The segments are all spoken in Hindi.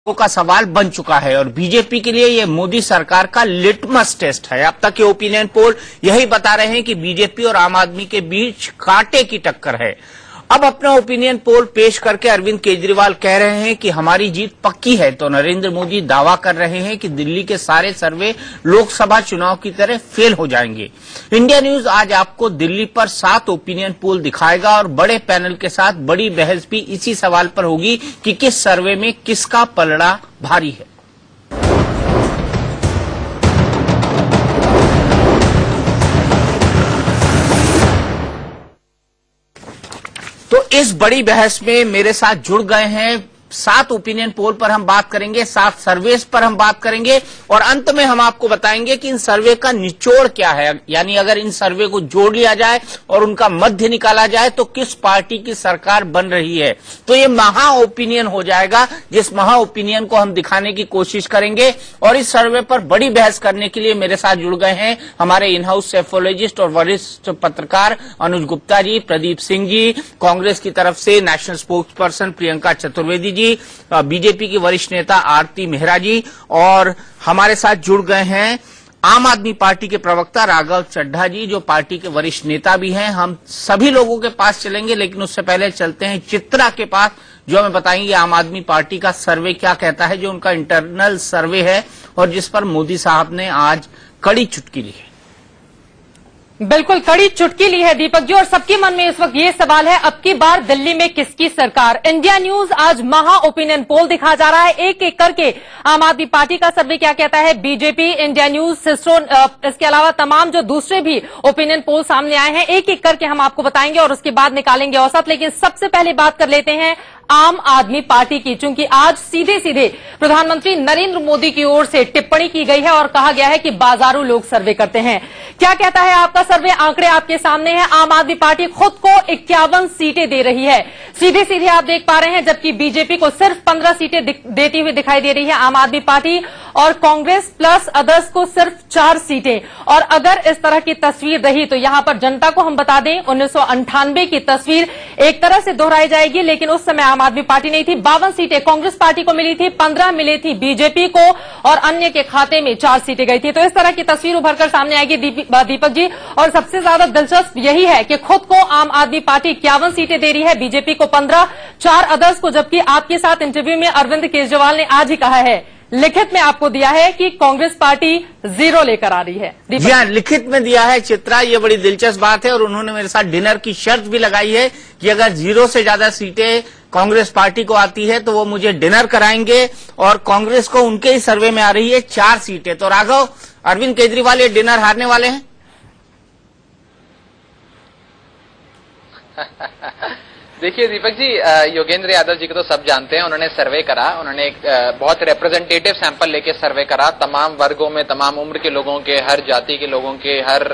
का सवाल बन चुका है और बीजेपी के लिए ये मोदी सरकार का लिटमस टेस्ट है। अब तक के ओपिनियन पोल यही बता रहे हैं कि बीजेपी और आम आदमी के बीच कांटे की टक्कर है। अब अपना ओपिनियन पोल पेश करके अरविंद केजरीवाल कह रहे हैं कि हमारी जीत पक्की है, तो नरेंद्र मोदी दावा कर रहे हैं कि दिल्ली के सारे सर्वे लोकसभा चुनाव की तरह फेल हो जाएंगे। इंडिया न्यूज आज आपको दिल्ली पर 7 ओपिनियन पोल दिखाएगा और बड़े पैनल के साथ बड़ी बहस भी इसी सवाल पर होगी कि किस सर्वे में किसका पलड़ा भारी है। तो इस बड़ी बहस में मेरे साथ जुड़ गए हैं। 7 ओपिनियन पोल पर हम बात करेंगे, 7 सर्वेस पर हम बात करेंगे और अंत में हम आपको बताएंगे कि इन सर्वे का निचोड़ क्या है। यानी अगर इन सर्वे को जोड़ लिया जाए और उनका मध्य निकाला जाए तो किस पार्टी की सरकार बन रही है। तो ये महा ओपिनियन हो जाएगा, जिस महा ओपिनियन को हम दिखाने की कोशिश करेंगे। और इस सर्वे पर बड़ी बहस करने के लिए मेरे साथ जुड़ गए हैं हमारे इन हाउस सेफोलॉजिस्ट और वरिष्ठ पत्रकार अनुज गुप्ता जी, प्रदीप सिंह जी, कांग्रेस की तरफ से national spokesperson Priyanka Chaturvedi ji, BJP की वरिष्ठ नेता आरती मेहरा जी, और हमारे साथ जुड़ गए हैं आम आदमी पार्टी के प्रवक्ता राघव चड्ढा जी, जो पार्टी के वरिष्ठ नेता भी हैं। हम सभी लोगों के पास चलेंगे, लेकिन उससे पहले चलते हैं चित्रा के पास, जो हमें बताएंगे आम आदमी पार्टी का सर्वे क्या कहता है, जो उनका इंटरनल सर्वे है और जिस पर मोदी साहब ने आज कड़ी चुटकी ली है। बिल्कुल कड़ी चुटकी ली है दीपक जी, और सबके मन में इस वक्त ये सवाल है, अब की बार दिल्ली में किसकी सरकार। इंडिया न्यूज आज महा ओपिनियन पोल दिखा जा रहा है, एक एक करके आम आदमी पार्टी का सर्वे क्या कहता है, बीजेपी, इंडिया न्यूज, सिस्टोन, इसके अलावा तमाम जो दूसरे भी ओपिनियन पोल सामने आए हैं, एक एक करके हम आपको बताएंगे और उसके बाद निकालेंगे औसत। लेकिन सबसे पहले बात कर लेते हैं आम आदमी पार्टी की, चूंकि आज सीधे सीधे प्रधानमंत्री नरेंद्र मोदी की ओर से टिप्पणी की गई है और कहा गया है कि बाजारू लोग सर्वे करते हैं। क्या कहता है आपका सर्वे? आंकड़े आपके सामने हैं। आम आदमी पार्टी खुद को 51 सीटें दे रही है, सीधे सीधे आप देख पा रहे हैं, जबकि बीजेपी को सिर्फ 15 सीटें देती हुई दिखाई दे रही है आम आदमी पार्टी, और कांग्रेस प्लस अदर्स को सिर्फ 4 सीटें। और अगर इस तरह की तस्वीर रही तो यहां पर जनता को हम बता दें 1998 की तस्वीर एक तरह से दोहराई जाएगी, लेकिन उस समय आम आदमी पार्टी नहीं थी। 52 सीटें कांग्रेस पार्टी को मिली थी, 15 मिली थी बीजेपी को और अन्य के खाते में 4 सीटें गई थी। तो इस तरह की तस्वीर उभरकर सामने आएगी दीपक जी, और सबसे ज्यादा दिलचस्प यही है कि खुद को आम आदमी पार्टी 51 सीटें दे रही है, बीजेपी को 15, 4 अदर्स को, जबकि आपके साथ इंटरव्यू में अरविंद केजरीवाल ने आज ही कहा है, लिखित में आपको दिया है कि कांग्रेस पार्टी 0 लेकर आ रही है। जी हाँ, लिखित में दिया है चित्रा, ये बड़ी दिलचस्प बात है। और उन्होंने मेरे साथ डिनर की शर्त भी लगाई है कि अगर 0 से ज्यादा सीटें कांग्रेस पार्टी को आती है तो वो मुझे डिनर कराएंगे, और कांग्रेस को उनके ही सर्वे में आ रही है 4 सीटें। तो राघव, अरविंद केजरीवाल ये डिनर हारने वाले हैं? देखिए दीपक जी, योगेंद्र यादव जी को तो सब जानते हैं। उन्होंने सर्वे करा, उन्होंने एक बहुत रिप्रेजेंटेटिव सैंपल लेके सर्वे करा, तमाम वर्गों में, तमाम उम्र के लोगों के, हर जाति के लोगों के, हर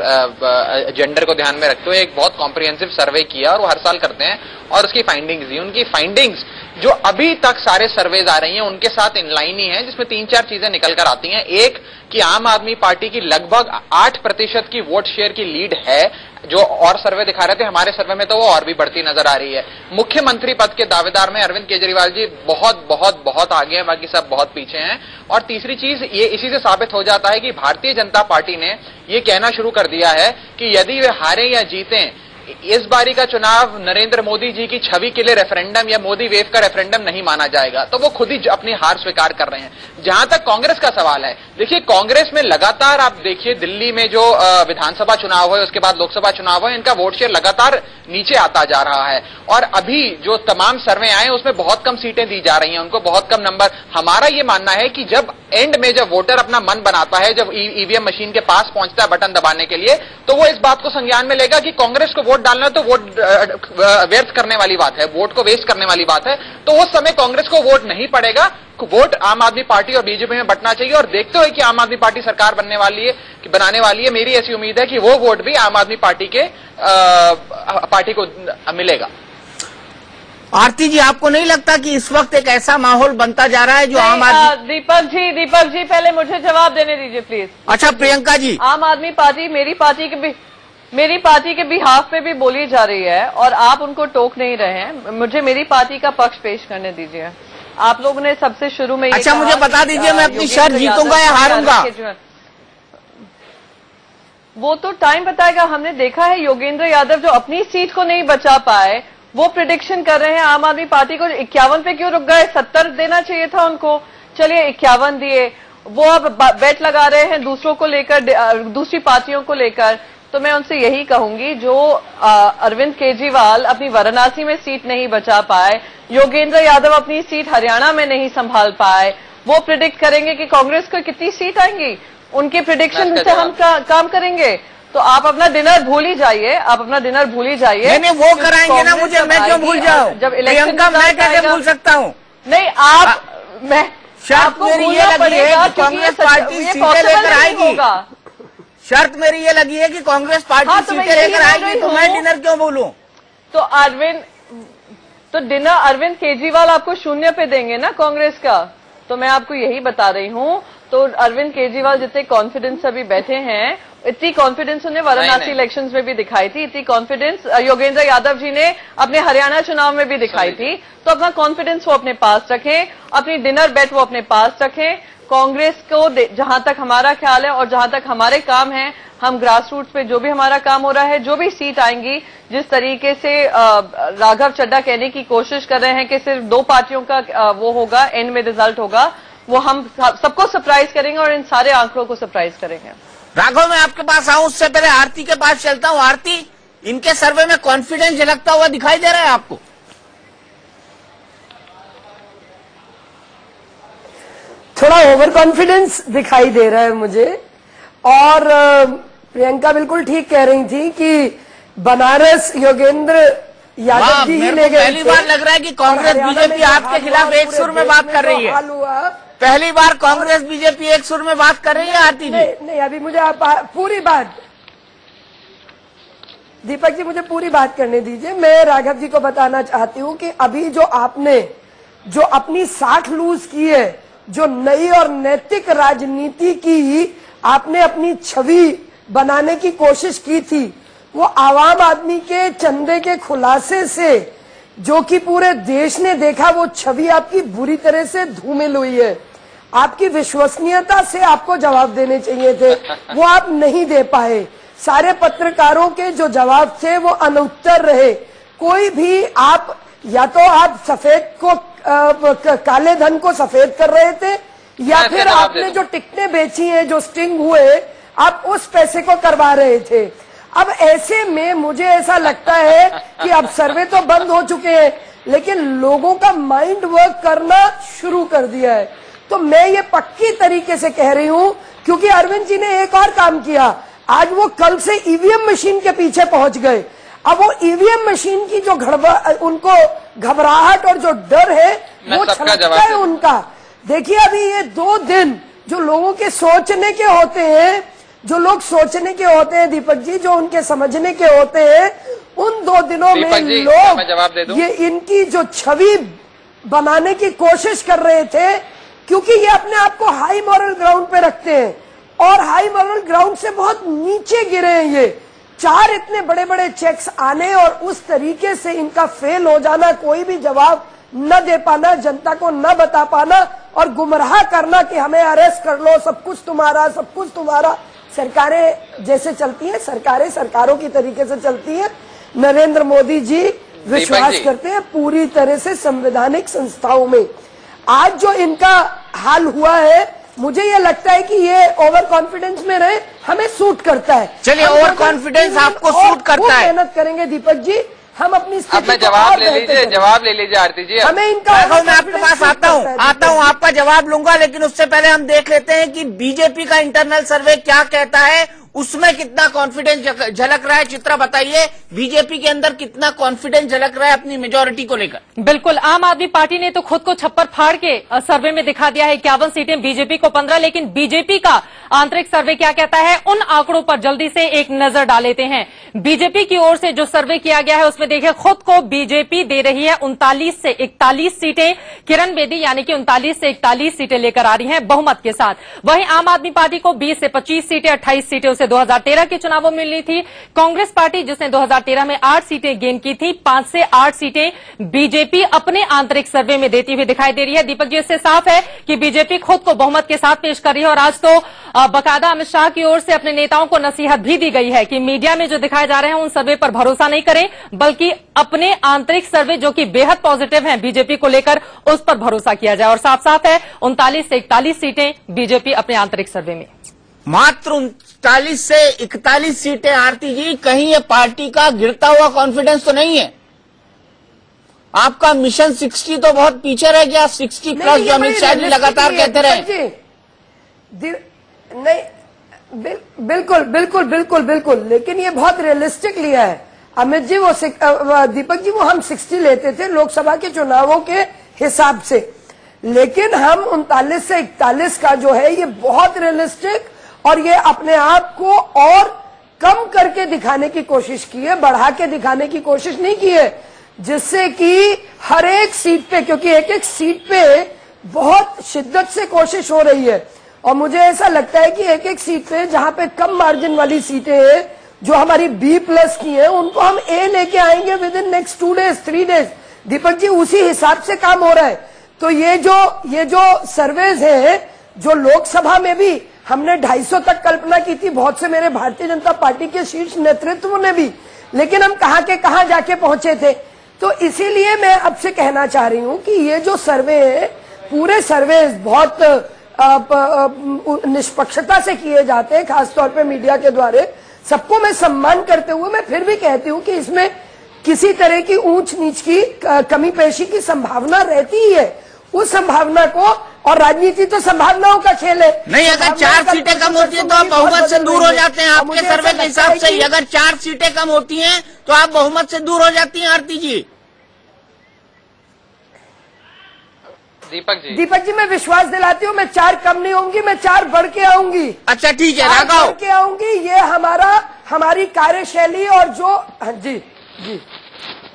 जेंडर को ध्यान में रखते हुए एक बहुत कॉम्प्रिहेंसिव सर्वे किया, और वो हर साल करते हैं। और उसकी फाइंडिंग्स दी, उनकी फाइंडिंग्स जो अभी तक सारे सर्वेज आ रही हैं उनके साथ इनलाइन ही है, जिसमें 3-4 चीजें निकल कर आती हैं। एक, कि आम आदमी पार्टी की लगभग 8% की वोट शेयर की लीड है, जो और सर्वे दिखा रहे थे, हमारे सर्वे में तो वो और भी बढ़ती नजर आ रही है। मुख्यमंत्री पद के दावेदार में अरविंद केजरीवाल जी बहुत बहुत बहुत आगे हैं, बाकी सब बहुत पीछे हैं। और तीसरी चीज ये इसी से साबित हो जाता है कि भारतीय जनता पार्टी ने ये कहना शुरू कर दिया है कि यदि वे हारे या जीतें, इस बारी का चुनाव नरेंद्र मोदी जी की छवि के लिए रेफरेंडम या मोदी वेव का रेफरेंडम नहीं माना जाएगा। तो वो खुद ही अपनी हार स्वीकार कर रहे हैं। जहां तक कांग्रेस का सवाल है, देखिए कांग्रेस में लगातार आप देखिए दिल्ली में जो विधानसभा चुनाव है, उसके बाद लोकसभा चुनाव है, इनका वोट शेयर लगातार नीचे आता जा रहा है। और अभी जो तमाम सर्वे आए उसमें बहुत कम सीटें दी जा रही हैं उनको, बहुत कम नंबर। हमारा ये मानना है कि जब एंड में जब वोटर अपना मन बनाता है, जब ईवीएम मशीन के पास पहुंचता है बटन दबाने के लिए, तो वो इस बात को संज्ञान में लेगा कि कांग्रेस को वोट डालना तो वोट व्यर्थ करने वाली बात है, वोट को वेस्ट करने वाली बात है। तो उस समय कांग्रेस को वोट नहीं पड़ेगा, वोट आम आदमी पार्टी और बीजेपी में बंटना चाहिए। और देखते हुए कि आम आदमी पार्टी सरकार बनाने वाली है, मेरी ऐसी उम्मीद है कि वो वोट भी आम आदमी पार्टी को मिलेगा। आरती जी, आपको नहीं लगता कि इस वक्त एक ऐसा माहौल बनता जा रहा है जो आम आदमी? दीपक जी पहले मुझे जवाब देने दीजिए प्लीज। अच्छा प्रियंका जी, आम आदमी पार्टी मेरी पार्टी के बिहाफ पे भी बोली जा रही है और आप उनको टोक नहीं रहे हैं। मुझे मेरी पार्टी का पक्ष पेश करने दीजिए। आप लोगों ने सबसे शुरू में अच्छा, मुझे बता दीजिए मैं अपनी शर्त जीतूंगा या हारूंगा? वो तो टाइम बताएगा। हमने देखा है योगेंद्र यादव जो अपनी सीट को नहीं बचा पाए, वो प्रिडिक्शन कर रहे हैं आम आदमी पार्टी को 51 पे क्यों रुक गए, 70 देना चाहिए था उनको, चलिए 51 दिए। वो अब बेट लगा रहे हैं दूसरों को लेकर, दूसरी पार्टियों को लेकर। तो मैं उनसे यही कहूंगी, जो अरविंद केजरीवाल अपनी वाराणसी में सीट नहीं बचा पाए, योगेंद्र यादव अपनी सीट हरियाणा में नहीं संभाल पाए, वो प्रिडिक्ट करेंगे कि कांग्रेस को कितनी सीट आएंगी, उनके प्रिडिक्शन से हम काम करेंगे। तो आप अपना डिनर भूल ही जाइए, आप अपना डिनर भूल ही जाइए। नहीं, वो कराएंगे ना मुझे, मैं क्यों भूल जाऊं? जब इलेक्शन मैं कैसे भूल सकता हूं? नहीं, आप मैं शर्त मेरी ये लगी है कि कांग्रेस पार्टी सीटें लेकर आएगी। शर्त मेरी ये लगी है कि कांग्रेस पार्टी सीटें लेकर आएगी, तो मैं डिनर क्यों भूलूं? तो डिनर अरविंद केजरीवाल आपको 0 पे देंगे ना कांग्रेस का। तो मैं आपको यही बता रही हूँ। तो अरविंद केजरीवाल जितने कॉन्फिडेंस अभी बैठे हैं, इतनी कॉन्फिडेंस उन्हें वाराणसी इलेक्शंस में भी दिखाई थी, इतनी कॉन्फिडेंस योगेंद्र यादव जी ने अपने हरियाणा चुनाव में भी दिखाई थी। तो अपना कॉन्फिडेंस वो अपने पास रखें, अपनी डिनर बेट वो अपने पास रखें। कांग्रेस को जहां तक हमारा ख्याल है और जहां तक हमारे काम है, हम ग्रास रूट्स पे जो भी हमारा काम हो रहा है, जो भी सीट आएंगी, जिस तरीके से राघव चड्ढा कहने की कोशिश कर रहे हैं कि सिर्फ 2 पार्टियों का वो होगा, एंड में रिजल्ट होगा, वो हम सबको सरप्राइज करेंगे और इन सारे आंकड़ों को सरप्राइज करेंगे। राघव, मैं आपके पास आऊं उससे पहले आरती के पास चलता हूं। आरती, इनके सर्वे में कॉन्फिडेंस झलकता हुआ दिखाई दे रहा है आपको? थोड़ा ओवर कॉन्फिडेंस दिखाई दे रहा है मुझे। और प्रियंका बिल्कुल ठीक कह रही थी कि बनारस योगेंद्र यादव जी ही ले गए। पहली बार लग रहा है कि कांग्रेस बीजेपी आपके खिलाफ एक सुर में बात कर रही है। पहली बार कांग्रेस बीजेपी एक सुर में बात कर रही है आरती जी। नहीं, अभी मुझे आप पूरी बात, दीपक जी मुझे पूरी बात करने दीजिए। मैं राघव जी को बताना चाहती हूँ कि अभी जो आपने जो अपनी साख लूज की है, जो नई और नैतिक राजनीति की आपने अपनी छवि बनाने की कोशिश की थी, वो आवाम आदमी के चंदे के खुलासे से जो कि पूरे देश ने देखा, वो छवि आपकी बुरी तरह से धूमिल हुई है। आपकी विश्वसनीयता से आपको जवाब देने चाहिए थे, वो आप नहीं दे पाए। सारे पत्रकारों के जो जवाब थे वो अनुत्तर रहे। कोई भी आप, या तो आप सफेद को काले धन को सफेद कर रहे थे, या फिर आपने जो टिकटें बेची हैं, जो स्टिंग हुए, आप उस पैसे को करवा रहे थे। अब ऐसे में मुझे ऐसा लगता है कि अब सर्वे तो बंद हो चुके हैं, लेकिन लोगों का माइंड वर्क करना शुरू कर दिया है। तो मैं ये पक्की तरीके से कह रही हूं, क्योंकि अरविंद जी ने एक और काम किया। आज वो कल से ईवीएम मशीन के पीछे पहुंच गए। अब वो ईवीएम मशीन की जो उनको घबराहट और जो डर है, वो छलकता है उनका। देखिए, अभी ये 2 दिन जो लोगों के सोचने के होते हैं, जो लोग सोचने के होते हैं दीपक जी, जो उनके समझने के होते हैं, उन 2 दिनों में लोग ये इनकी जो छवि बनाने की कोशिश कर रहे थे, क्योंकि ये अपने आप को हाई मॉरल ग्राउंड पे रखते हैं और हाई मॉरल ग्राउंड से बहुत नीचे गिरे हैं। ये 4 इतने बड़े बड़े चेक्स आने और उस तरीके से इनका फेल हो जाना, कोई भी जवाब न दे पाना, जनता को न बता पाना और गुमराह करना कि हमें अरेस्ट कर लो, सब कुछ तुम्हारा, सब कुछ तुम्हारा। सरकारें जैसे चलती हैं, सरकारें सरकारों की तरीके से चलती हैं। नरेंद्र मोदी जी विश्वास करते हैं पूरी तरह से संवैधानिक संस्थाओं में। आज जो इनका हाल हुआ है, मुझे ये लगता है कि ये ओवर कॉन्फिडेंस में रहे, हमें सूट करता है। चलिए, ओवर कॉन्फिडेंस आपको सूट करता है। मेहनत करेंगे दीपक जी, हम अपनी अब मैं जवाब ले लीजिए आरती जी। हमें इनका, मैं आपके पास आता हूं, आपका जवाब लूंगा, लेकिन उससे पहले हम देख लेते हैं कि बीजेपी का इंटरनल सर्वे क्या कहता है, उसमें कितना कॉन्फिडेंस झलक रहा है। चित्रा, बताइए बीजेपी के अंदर कितना कॉन्फिडेंस झलक रहा है अपनी मेजोरिटी को लेकर? बिल्कुल, आम आदमी पार्टी ने तो खुद को छप्पर फाड़ के सर्वे में दिखा दिया है, 51 सीटें, बीजेपी को 15। लेकिन बीजेपी का आंतरिक सर्वे क्या कहता है, उन आंकड़ों पर जल्दी से एक नजर डाल लेते हैं। बीजेपी की ओर से जो सर्वे किया गया है, उसमें देखिए, खुद को बीजेपी दे रही है 39 से 41 सीटें। किरण बेदी यानी कि 39 से 41 सीटें लेकर आ रही हैं बहुमत के साथ। वहीं आम आदमी पार्टी को 20 से 25 सीटें, 28 सीटें उसे जिसे 2013 के चुनावों में मिली थी, कांग्रेस पार्टी जिसने 2013 में 8 सीटें गेन की थी, 5 से 8 सीटें बीजेपी अपने आंतरिक सर्वे में देती हुई दिखाई दे रही है। दीपक जी, इससे साफ है कि बीजेपी खुद को बहुमत के साथ पेश कर रही है और आज तो बकायदा अमित शाह की ओर से अपने नेताओं को नसीहत भी दी गई है कि मीडिया में जो दिखाए जा रहे हैं उन सर्वे पर भरोसा नहीं करें, बल्कि अपने आंतरिक सर्वे जो कि बेहद पॉजिटिव हैं बीजेपी को लेकर, उस पर भरोसा किया जाए। और साफ साफ है 39 से 41 सीटें बीजेपी अपने आंतरिक सर्वे में। मात्र 39 से 41 सीटें। आरती जी, कहीं ये पार्टी का गिरता हुआ कॉन्फिडेंस तो नहीं है? आपका मिशन 60 तो बहुत पीछे रह गया। 60 प्लस जो अमित शाह जी लगातार कहते रहे। नहीं, बिल्कुल बिल्कुल बिल्कुल बिल्कुल, लेकिन ये बहुत रियलिस्टिक लिया है अमित जी। वो दीपक जी, वो हम 60 लेते थे लोकसभा के चुनावों के हिसाब से, लेकिन हम 39 से 41 का जो है ये बहुत रियलिस्टिक, और ये अपने आप को और कम करके दिखाने की कोशिश की है, बढ़ा के दिखाने की कोशिश नहीं की है, जिससे कि हर एक सीट पे, क्योंकि एक एक सीट पे बहुत शिद्दत से कोशिश हो रही है, और मुझे ऐसा लगता है कि एक एक सीट पे जहां पे कम मार्जिन वाली सीटें हैं, जो हमारी B+ की हैं, उनको हम A लेके आएंगे within next 2 days 3 days. Deepak ji, उसी हिसाब से काम हो रहा है। तो ये जो सर्वेज है, जो लोकसभा में भी हमने 250 तक कल्पना की थी, बहुत से मेरे भारतीय जनता पार्टी के शीर्ष नेतृत्व ने भी, लेकिन हम कहां के कहां जाके पहुंचे थे। तो इसीलिए मैं अब से कहना चाह रही हूं कि ये जो सर्वे है, पूरे सर्वे बहुत निष्पक्षता से किए जाते हैं, खासतौर पे मीडिया के द्वारा। सबको मैं सम्मान करते हुए मैं फिर भी कहती हूं कि इसमें किसी तरह की ऊंच नीच की कमी पेशी की संभावना रहती ही है। उस संभावना को, और राजनीति तो संभावनाओं का खेल है। नहीं, अगर 4 सीटें कम होती हैं तो आप बहुमत से दूर हो जाते हैं। आपके सर्वे के हिसाब से अगर 4 सीटें कम होती हैं तो आप बहुमत से दूर हो जाती हैं। आरती जी, दीपक जी मैं विश्वास दिलाती हूँ, मैं 4 कम नहीं होंगी, मैं 4 बढ़ के आऊंगी। अच्छा ठीक है, राघव बढ़ के आऊंगी। ये हमारी कार्यशैली और जो जी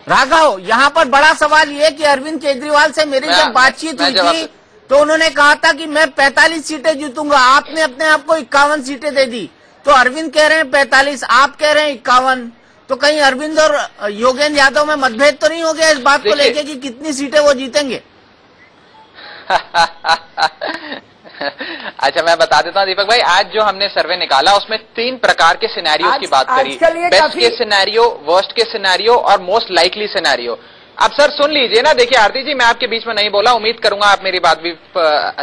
राघव, यहाँ पर बड़ा सवाल ये कि अरविंद केजरीवाल से मेरी जब बातचीत हुई थी तो उन्होंने कहा था कि मैं 45 सीटें जीतूंगा। आपने अपने आप को 51 सीटें दे दी। तो अरविंद कह रहे हैं 45, आप कह रहे हैं 51। तो कहीं अरविंद और योगेंद्र यादव में मतभेद तो नहीं हो गया इस बात को लेकर कि कितनी सीटें वो जीतेंगे? अच्छा, मैं बता देता हूँ दीपक भाई, आज जो हमने सर्वे निकाला उसमें 3 प्रकार के सिनेरियोज की बात करी। Best case scenario, worst case scenario और मोस्ट लाइकली सिनेरियो। अब सर सुन लीजिए ना, देखिए आरती जी, मैं आपके बीच में नहीं बोला, उम्मीद करूंगा आप मेरी बात भी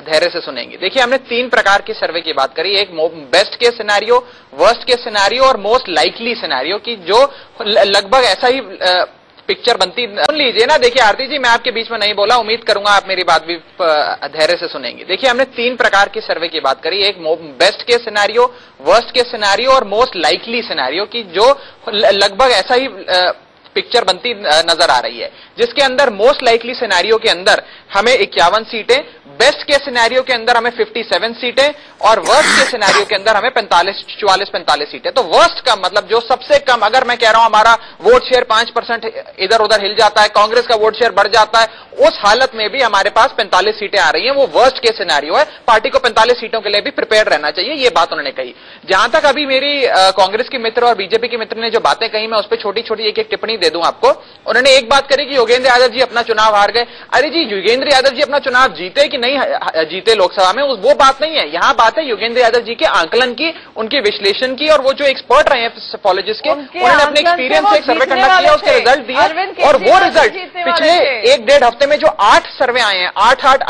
धैर्य से सुनेंगे। देखिए, हमने 3 प्रकार के सर्वे की बात करी, एक best case scenario, worst case scenario और मोस्ट लाइकली सिनेरियो की, जो लगभग ऐसा ही पिक्चर बनती। सुन लीजिए ना, देखिए आरती जी, मैं आपके बीच में नहीं बोला, उम्मीद करूंगा आप मेरी बात भी धैर्य से सुनेंगे। देखिए, हमने 3 प्रकार के सर्वे की बात करी, एक best case scenario, worst case scenario और मोस्ट लाइकली सिनेरियो की, जो लगभग ऐसा ही पिक्चर बनती नजर आ रही है, जिसके अंदर मोस्ट लाइकली सिनेरियो के अंदर हमें 51 सीटें, बेस्ट के सिनेरियो के अंदर हमें 57 सीटें और वर्स्ट के सिनेरियो के अंदर हमें 44-45 सीटें। तो वर्स्ट का मतलब जो सबसे कम, अगर मैं कह रहा हूं हमारा वोट शेयर 5% इधर उधर हिल जाता है, कांग्रेस का वोट शेयर बढ़ जाता है, उस हालत में भी हमारे पास 45 सीटें आ रही हैं, वो वर्स्ट के सिनेरियो है। पार्टी को 45 सीटों के लिए भी प्रिपेयर रहना चाहिए, ये बात उन्होंने कही। जहां तक अभी मेरी कांग्रेस के मित्र और बीजेपी के मित्र ने जो बातें कही, मैं उस पर छोटी छोटी एक टिप्पणी दे दूं आपको। उन्होंने एक बात करी कि योगेंद्र यादव जी अपना चुनाव हार गए। अरे जी, योगेंद्र यादव जी अपना चुनाव जीते कि नहीं जीते लोकसभा में, वो बात नहीं है। यहां बात है योगेंद्र यादव जी के आंकलन की, उनके विश्लेषण की, और वो जो एक्सपर्ट रहे हैं सोफोलॉजिस्ट के, उन्होंने अपने एक्सपीरियंस से एक सर्वे कंडक्ट किया, उसके रिजल्ट दिए, और वो रिजल्ट पिछले 1-1.5 हफ्ते में जो 8 सर्वे आए हैं, 8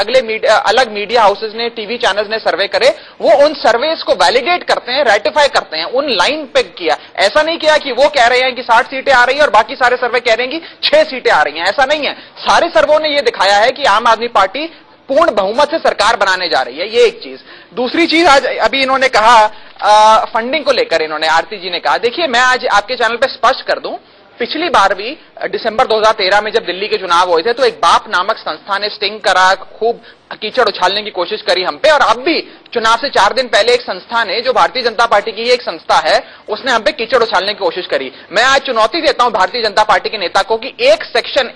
अलग मीडिया हाउसेज ने, टीवी चैनल्स ने सर्वे करे, वो उन सर्वेस को वैलिडेट करते हैं, रेटिफाई करते हैं, उन लाइन पे किया। ऐसा नहीं किया कि वो कह रहे हैं कि 60 सीटें आ रही है और बाकी सारे सर्वे कह रहे हैं कि 6 सीटें आ रही हैं। ऐसा नहीं है। सारे सर्वों ने यह दिखाया है कि आम आदमी पार्टी पूर्ण बहुमत से सरकार बनाने जा रही है। ये एक चीज। दूसरी चीज, आज अभी इन्होंने कहा फंडिंग को लेकर, इन्होंने आरती जी ने कहा, देखिए मैं आज आपके चैनल पे स्पष्ट कर दूं, पिछली बार भी दिसंबर 2013 में जब दिल्ली के चुनाव हुए थे, तो एक बाप नामक संस्था ने स्टिंग करा, खूब कीचड़ उछालने की कोशिश करी हम पे, और अब भी चुनाव से 4 दिन पहले एक संस्था ने, जो भारतीय जनता पार्टी की एक संस्था है, उसने हम पे कीचड़ उछालने की कोशिश करी। मैं आज चुनौती देता हूं भारतीय जनता पार्टी के नेता को कि एक सेक्शन,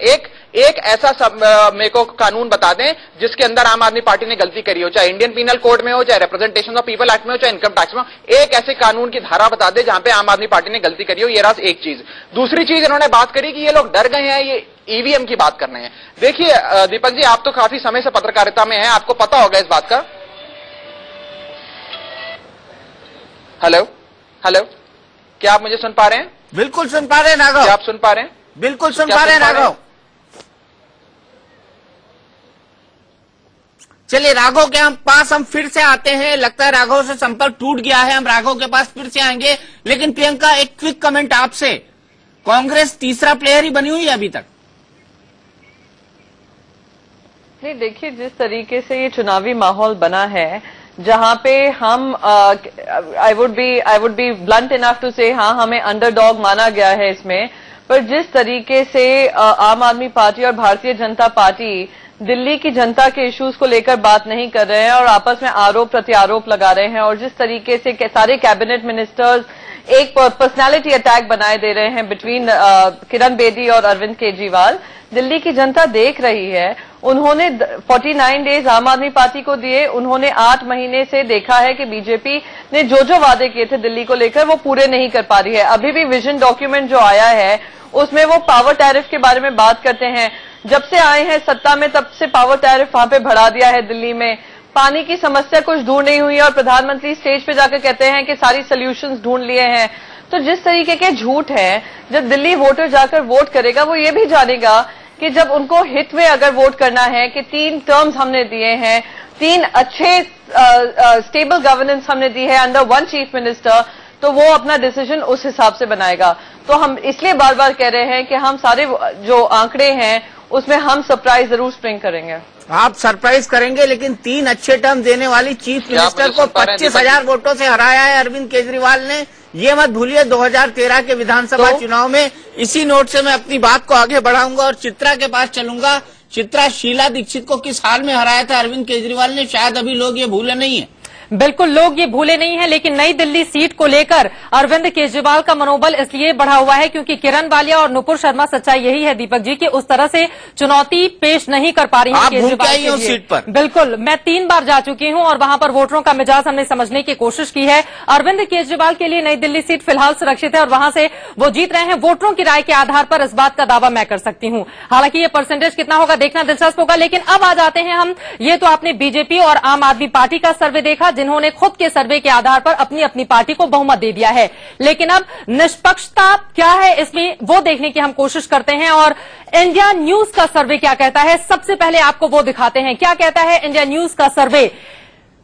एक ऐसा मेरे को कानून बता दें जिसके अंदर आम आदमी पार्टी ने गलती करी हो, चाहे इंडियन पीनल कोड में हो, चाहे रिप्रेजेंटेशन ऑफ पीपल एक्ट में हो, चाहे इनकम टैक्स में हो, एक ऐसे कानून की धारा बता दे जहां पे आम आदमी पार्टी ने गलती करी हो। ये रहा एक चीज। दूसरी चीज इन्होंने बात करी कि ये लोग डर गए हैं, ये ईवीएम की बात करने हैं। देखिए दीपक जी, आप तो काफी समय से पत्रकारिता में हैं, आपको पता होगा इस बात का। हेलो हेलो, क्या आप मुझे सुन पा रहे हैं? बिल्कुल सुन पा रहे हैं राघव। क्या आप सुन पा रहे हैं? बिल्कुल सुन पा रहे हैं राघव। चलिए राघव के पास हम फिर से आते हैं। लगता है राघव से संपर्क टूट गया है, हम राघव के पास फिर से आएंगे। लेकिन प्रियंका, एक क्विक कमेंट आपसे। कांग्रेस तीसरा प्लेयर ही बनी हुई है अभी तक। नहीं, देखिए जिस तरीके से ये चुनावी माहौल बना है, जहां पे हम I would be blunt enough to say हाँ, हमें अंडरडॉग माना गया है इसमें, पर जिस तरीके से आम आदमी पार्टी और भारतीय जनता पार्टी दिल्ली की जनता के इश्यूज को लेकर बात नहीं कर रहे हैं और आपस में आरोप प्रत्यारोप लगा रहे हैं, और जिस तरीके से सारे कैबिनेट मिनिस्टर्स एक पर्सनालिटी अटैक बनाए दे रहे हैं बिटवीन किरण बेदी और अरविंद केजरीवाल, दिल्ली की जनता देख रही है। उन्होंने 49 डेज आम आदमी पार्टी को दिए, उन्होंने 8 महीने से देखा है कि बीजेपी ने जो जो वादे किए थे दिल्ली को लेकर वो पूरे नहीं कर पा रही है। अभी भी विजन डॉक्यूमेंट जो आया है उसमें वो पावर टैरिफ के बारे में बात करते हैं। जब से आए हैं सत्ता में तब से पावर टैरिफ वहां पे बढ़ा दिया है दिल्ली में। पानी की समस्या कुछ दूर नहीं हुई और प्रधानमंत्री स्टेज पे जाकर कहते हैं कि सारी सोल्यूशंस ढूंढ लिए हैं। तो जिस तरीके के झूठ है, जब दिल्ली वोटर जाकर वोट करेगा वो ये भी जानेगा कि जब उनको हित में अगर वोट करना है कि 3 टर्म्स हमने दिए हैं, 3 अच्छे स्टेबल गवर्नेंस हमने दी है अंडर 1 चीफ मिनिस्टर, तो वो अपना डिसीजन उस हिसाब से बनाएगा। तो हम इसलिए बार बार कह रहे हैं कि हम सारे जो आंकड़े हैं उसमें हम सरप्राइज जरूर स्प्रिंग करेंगे। आप सरप्राइज करेंगे, लेकिन 3 अच्छे टर्म देने वाली चीफ मिनिस्टर को 25,000 वोटों से हराया है अरविंद केजरीवाल ने। ये मत भूलिए 2013 के विधानसभा चुनाव में। इसी नोट से मैं अपनी बात को आगे बढ़ाऊंगा और चित्रा के पास चलूंगा। चित्रा, शीला दीक्षित को किस हाल में हराया था अरविंद केजरीवाल ने? शायद अभी लोग ये भूले नहीं है। बिल्कुल लोग ये भूले नहीं है, लेकिन नई दिल्ली सीट को लेकर अरविंद केजरीवाल का मनोबल इसलिए बढ़ा हुआ है क्योंकि किरण वालिया और नुपुर शर्मा, सच्चाई यही है दीपक जी, कि उस तरह से चुनौती पेश नहीं कर पा रही है केजरीवाल के लिए। सीट पर बिल्कुल, मैं 3 बार जा चुकी हूं और वहां पर वोटरों का मिजाज हमने समझने की कोशिश की है। अरविंद केजरीवाल के लिए नई दिल्ली सीट फिलहाल सुरक्षित है और वहां से वो जीत रहे हैं। वोटरों की राय के आधार पर इस बात का दावा मैं कर सकती हूं। हालांकि ये परसेंटेज कितना होगा देखना दिलचस्प होगा। लेकिन अब आ जाते हैं हम, ये तो आपने बीजेपी और आम आदमी पार्टी का सर्वे देखा, जिन्होंने खुद के सर्वे के आधार पर अपनी अपनी पार्टी को बहुमत दे दिया है। लेकिन अब निष्पक्षता क्या है इसमें, वो देखने की हम कोशिश करते हैं। और इंडिया न्यूज का सर्वे क्या कहता है, सबसे पहले आपको वो दिखाते हैं। क्या कहता है इंडिया न्यूज का सर्वे?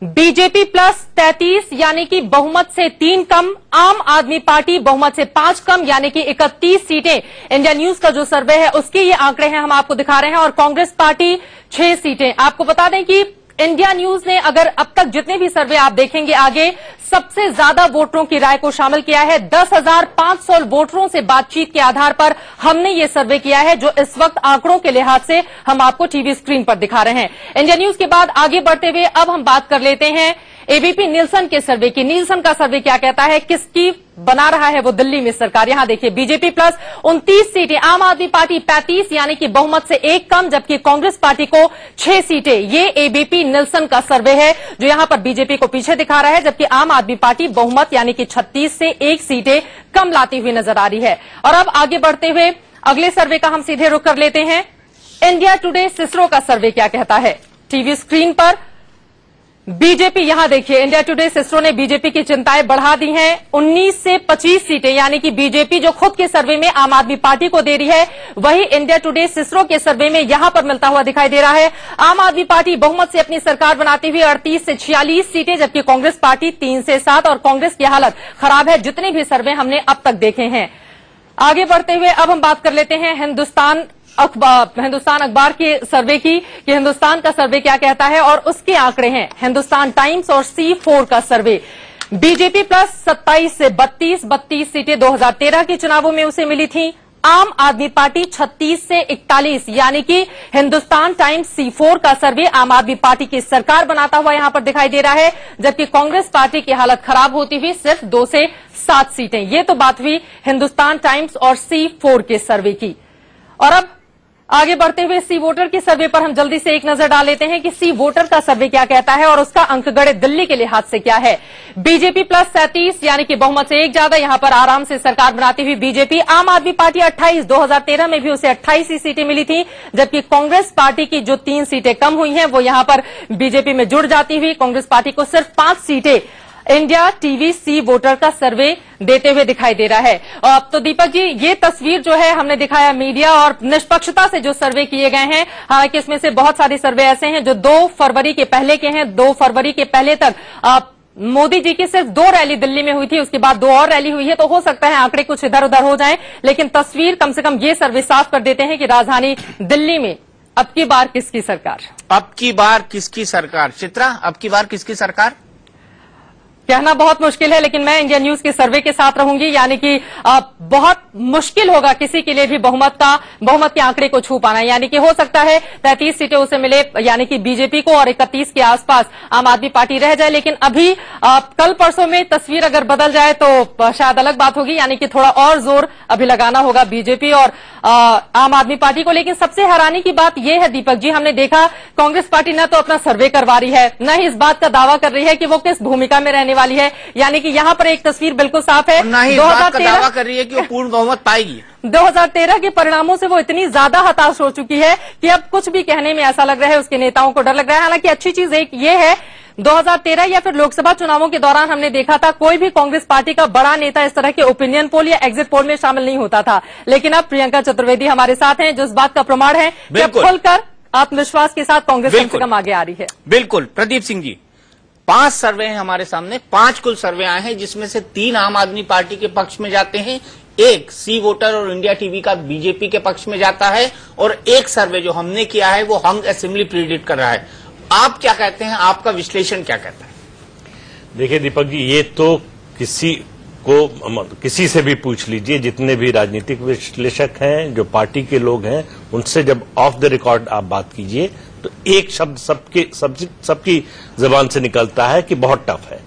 बीजेपी प्लस 33 यानी कि बहुमत से 3 कम, आम आदमी पार्टी बहुमत से 5 कम यानी कि 31 सीटें। इंडिया न्यूज का जो सर्वे है उसके ये आंकड़े हैं, हम आपको दिखा रहे हैं। और कांग्रेस पार्टी 6 सीटें। आपको बता दें कि इंडिया न्यूज ने अगर अब तक जितने भी सर्वे आप देखेंगे आगे, सबसे ज्यादा वोटरों की राय को शामिल किया है। 10,500 वोटरों से बातचीत के आधार पर हमने ये सर्वे किया है, जो इस वक्त आंकड़ों के लिहाज से हम आपको टीवी स्क्रीन पर दिखा रहे हैं। इंडिया न्यूज के बाद आगे बढ़ते हुए अब हम बात कर लेते हैं एबीपी नीलसन के सर्वे की। नीलसन का सर्वे क्या कहता है, किसकी बना रहा है वो दिल्ली में सरकार? यहां देखिए, बीजेपी प्लस 29 सीटें, आम आदमी पार्टी 35 यानी कि बहुमत से 1 कम, जबकि कांग्रेस पार्टी को 6 सीटें। ये एबीपी नीलसन का सर्वे है जो यहां पर बीजेपी को पीछे दिखा रहा है, जबकि आम आदमी पार्टी बहुमत यानी कि 36 से 1 सीटें कम लाती हुई नजर आ रही है। और अब आगे बढ़ते हुए अगले सर्वे का हम सीधे रुख कर लेते हैं। इंडिया टुडे सिसरो का सर्वे क्या कहता है? टीवी स्क्रीन पर बीजेपी, यहां देखिए, इंडिया टुडे सिसरो ने बीजेपी की चिंताएं बढ़ा दी हैं। 19 से 25 सीटें यानी कि बीजेपी जो खुद के सर्वे में आम आदमी पार्टी को दे रही है, वही इंडिया टुडे सिसरो के सर्वे में यहां पर मिलता हुआ दिखाई दे रहा है। आम आदमी पार्टी बहुमत से अपनी सरकार बनाती हुई 38 से 46 सीटें, जबकि कांग्रेस पार्टी 3 से 7। और कांग्रेस की हालत खराब है, जितने भी सर्वे हमने अब तक देखे हैं। आगे बढ़ते हुए अब हम बात कर लेते हैं हिंदुस्तान अखबार के सर्वे की कि हिंदुस्तान का सर्वे क्या कहता है, और उसके आंकड़े हैं हिंदुस्तान टाइम्स और C4 का सर्वे। बीजेपी प्लस 27 से 32 सीटें 2013 के चुनावों में उसे मिली थी। आम आदमी पार्टी 36 से 41 यानी कि हिंदुस्तान टाइम्स C4 का सर्वे आम आदमी पार्टी की सरकार बनाता हुआ यहां पर दिखाई दे रहा है, जबकि कांग्रेस पार्टी की हालत खराब होती हुई सिर्फ 2 से 7 सीटें। ये तो बात हुई हिंदुस्तान टाइम्स और C4 के सर्वे की। और अब आगे बढ़ते हुए सी वोटर के सर्वे पर हम जल्दी से एक नजर डाल लेते हैं कि सी वोटर का सर्वे क्या कहता है और उसका अंकगणित दिल्ली के लिहाज से क्या है। बीजेपी प्लस 37 यानी कि बहुमत से एक ज्यादा, यहां पर आराम से सरकार बनाती हुई बीजेपी। आम आदमी पार्टी 28, 2013 में भी उसे 28 ही सीटें मिली थी, जबकि कांग्रेस पार्टी की जो 3 सीटें कम हुई हैं वो यहां पर बीजेपी में जुड़ जाती हुई कांग्रेस पार्टी को सिर्फ 5 सीटें इंडिया टीवी सी वोटर का सर्वे देते हुए दिखाई दे रहा है। अब तो दीपक जी, ये तस्वीर जो है हमने दिखाया मीडिया और निष्पक्षता से जो सर्वे किए गए हैं, हालांकि इसमें से बहुत सारे सर्वे ऐसे हैं जो 2 फरवरी के पहले के हैं। 2 फरवरी के पहले तक मोदी जी की सिर्फ 2 रैली दिल्ली में हुई थी, उसके बाद 2 और रैली हुई है, तो हो सकता है आंकड़े कुछ इधर उधर हो जाएं, लेकिन तस्वीर कम से कम ये सर्वे साफ कर देते हैं कि राजधानी दिल्ली में अब की बार किसकी सरकार। अब की बार किसकी सरकार? चित्रा, अब की बार किसकी सरकार कहना बहुत मुश्किल है, लेकिन मैं इंडिया न्यूज के सर्वे के साथ रहूंगी। यानी कि बहुत मुश्किल होगा किसी के लिए भी बहुमत के आंकड़े को छू पाना। यानी कि हो सकता है 33 सीटें उसे मिले यानी कि बीजेपी को, और 31 के आसपास आम आदमी पार्टी रह जाए। लेकिन अभी कल परसों में तस्वीर अगर बदल जाए तो शायद अलग बात होगी, यानी कि थोड़ा और जोर अभी लगाना होगा बीजेपी और आम आदमी पार्टी को। लेकिन सबसे हैरानी की बात यह है दीपक जी, हमने देखा कांग्रेस पार्टी न तो अपना सर्वे करवा रही है, न ही इस बात का दावा कर रही है कि वो किस भूमिका में रहने वाली है। यानी कि यहां पर एक तस्वीर बिल्कुल साफ है, 2013 दावा कर रही है कि वो पूर्ण बहुमत पाएगी। 2013 के परिणामों से वो इतनी ज्यादा हताश हो चुकी है कि अब कुछ भी कहने में ऐसा लग रहा है उसके नेताओं को डर लग रहा है। हालांकि अच्छी चीज एक ये है, 2013 या फिर लोकसभा चुनावों के दौरान हमने देखा था कोई भी कांग्रेस पार्टी का बड़ा नेता इस तरह के ओपिनियन पोल या एग्जिट पोल में शामिल नहीं होता था। लेकिन अब प्रियंका चतुर्वेदी हमारे साथ हैं, जो इस बात का प्रमाण है कि अब खुलकर आत्मविश्वास के साथ कांग्रेस कम से कम आगे आ रही है। बिल्कुल प्रदीप सिंह जी, 5 सर्वे हैं हमारे सामने, 5 कुल सर्वे आए हैं, जिसमें से 3 आम आदमी पार्टी के पक्ष में जाते हैं, 1 सी वोटर और इंडिया टीवी का बीजेपी के पक्ष में जाता है, और 1 सर्वे जो हमने किया है वो हंग असेंबली प्रीडिक्ट कर रहा है। आप क्या कहते हैं, आपका विश्लेषण क्या कहता है? देखिए दीपक जी, ये तो किसी से भी पूछ लीजिए, जितने भी राजनीतिक विश्लेषक हैं, जो पार्टी के लोग हैं, उनसे जब ऑफ द रिकॉर्ड आप बात कीजिए तो एक शब्द सबकी जबान से निकलता है कि बहुत टफ है।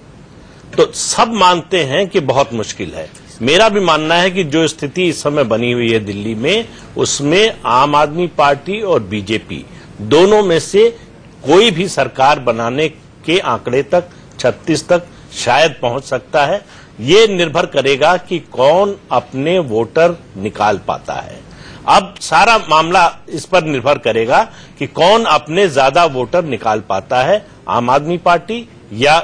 तो सब मानते हैं कि बहुत मुश्किल है। मेरा भी मानना है कि जो स्थिति इस समय बनी हुई है दिल्ली में, उसमें आम आदमी पार्टी और बीजेपी दोनों में से कोई भी सरकार बनाने के आंकड़े तक 36 तक शायद पहुंच सकता है। ये निर्भर करेगा कि कौन अपने वोटर निकाल पाता है। अब सारा मामला इस पर निर्भर करेगा कि कौन अपने ज्यादा वोटर निकाल पाता है, आम आदमी पार्टी या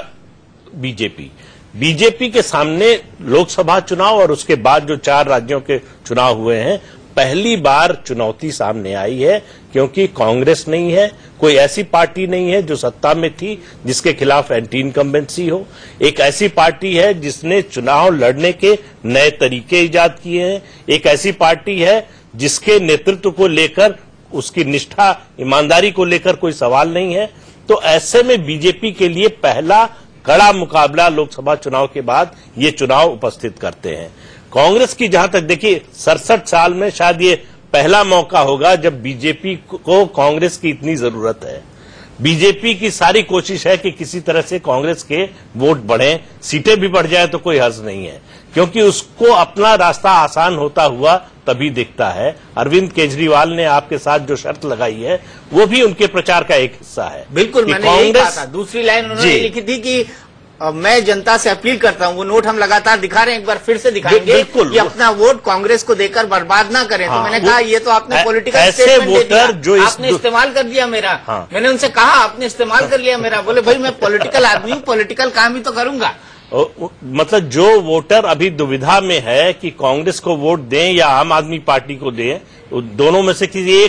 बीजेपी। बीजेपी के सामने लोकसभा चुनाव और उसके बाद जो 4 राज्यों के चुनाव हुए हैं, पहली बार चुनौती सामने आई है, क्योंकि कांग्रेस नहीं है, कोई ऐसी पार्टी नहीं है जो सत्ता में थी जिसके खिलाफ एंटी इनकम्बेंसी हो। एक ऐसी पार्टी है जिसने चुनाव लड़ने के नए तरीके इजाद किए हैं। एक ऐसी पार्टी है जिसके नेतृत्व को लेकर, उसकी निष्ठा ईमानदारी को लेकर कोई सवाल नहीं है। तो ऐसे में बीजेपी के लिए पहला कड़ा मुकाबला लोकसभा चुनाव के बाद ये चुनाव उपस्थित करते हैं। कांग्रेस की जहां तक देखिए, 67 साल में शायद ये पहला मौका होगा जब बीजेपी को कांग्रेस की इतनी जरूरत है। बीजेपी की सारी कोशिश है कि किसी तरह से कांग्रेस के वोट बढ़ें, सीटें भी बढ़ जाए तो कोई हर्ज नहीं है, क्योंकि उसको अपना रास्ता आसान होता हुआ तभी दिखता है। अरविंद केजरीवाल ने आपके साथ जो शर्त लगाई है वो भी उनके प्रचार का एक हिस्सा है। बिल्कुल, मैंने यही कहा था। दूसरी लाइन उन्होंने लिखी थी कि मैं जनता से अपील करता हूं, वो नोट हम लगातार दिखा रहे हैं, एक बार फिर से दिखाएंगे कि अपना वोट कांग्रेस को देकर बर्बाद ना करें। तो मैंने कहा ये तो आपने पॉलिटिकल स्टेटमेंट दे दिया, जो आपने इस्तेमाल कर लिया मेरा। मैंने उनसे कहा आपने इस्तेमाल कर लिया मेरा। बोले भाई मैं पॉलिटिकल आदमी हूं, पॉलिटिकल काम ही तो करूंगा। मतलब जो वोटर अभी दुविधा में है कि कांग्रेस को वोट दें या आम आदमी पार्टी को दें, दोनों में से किसी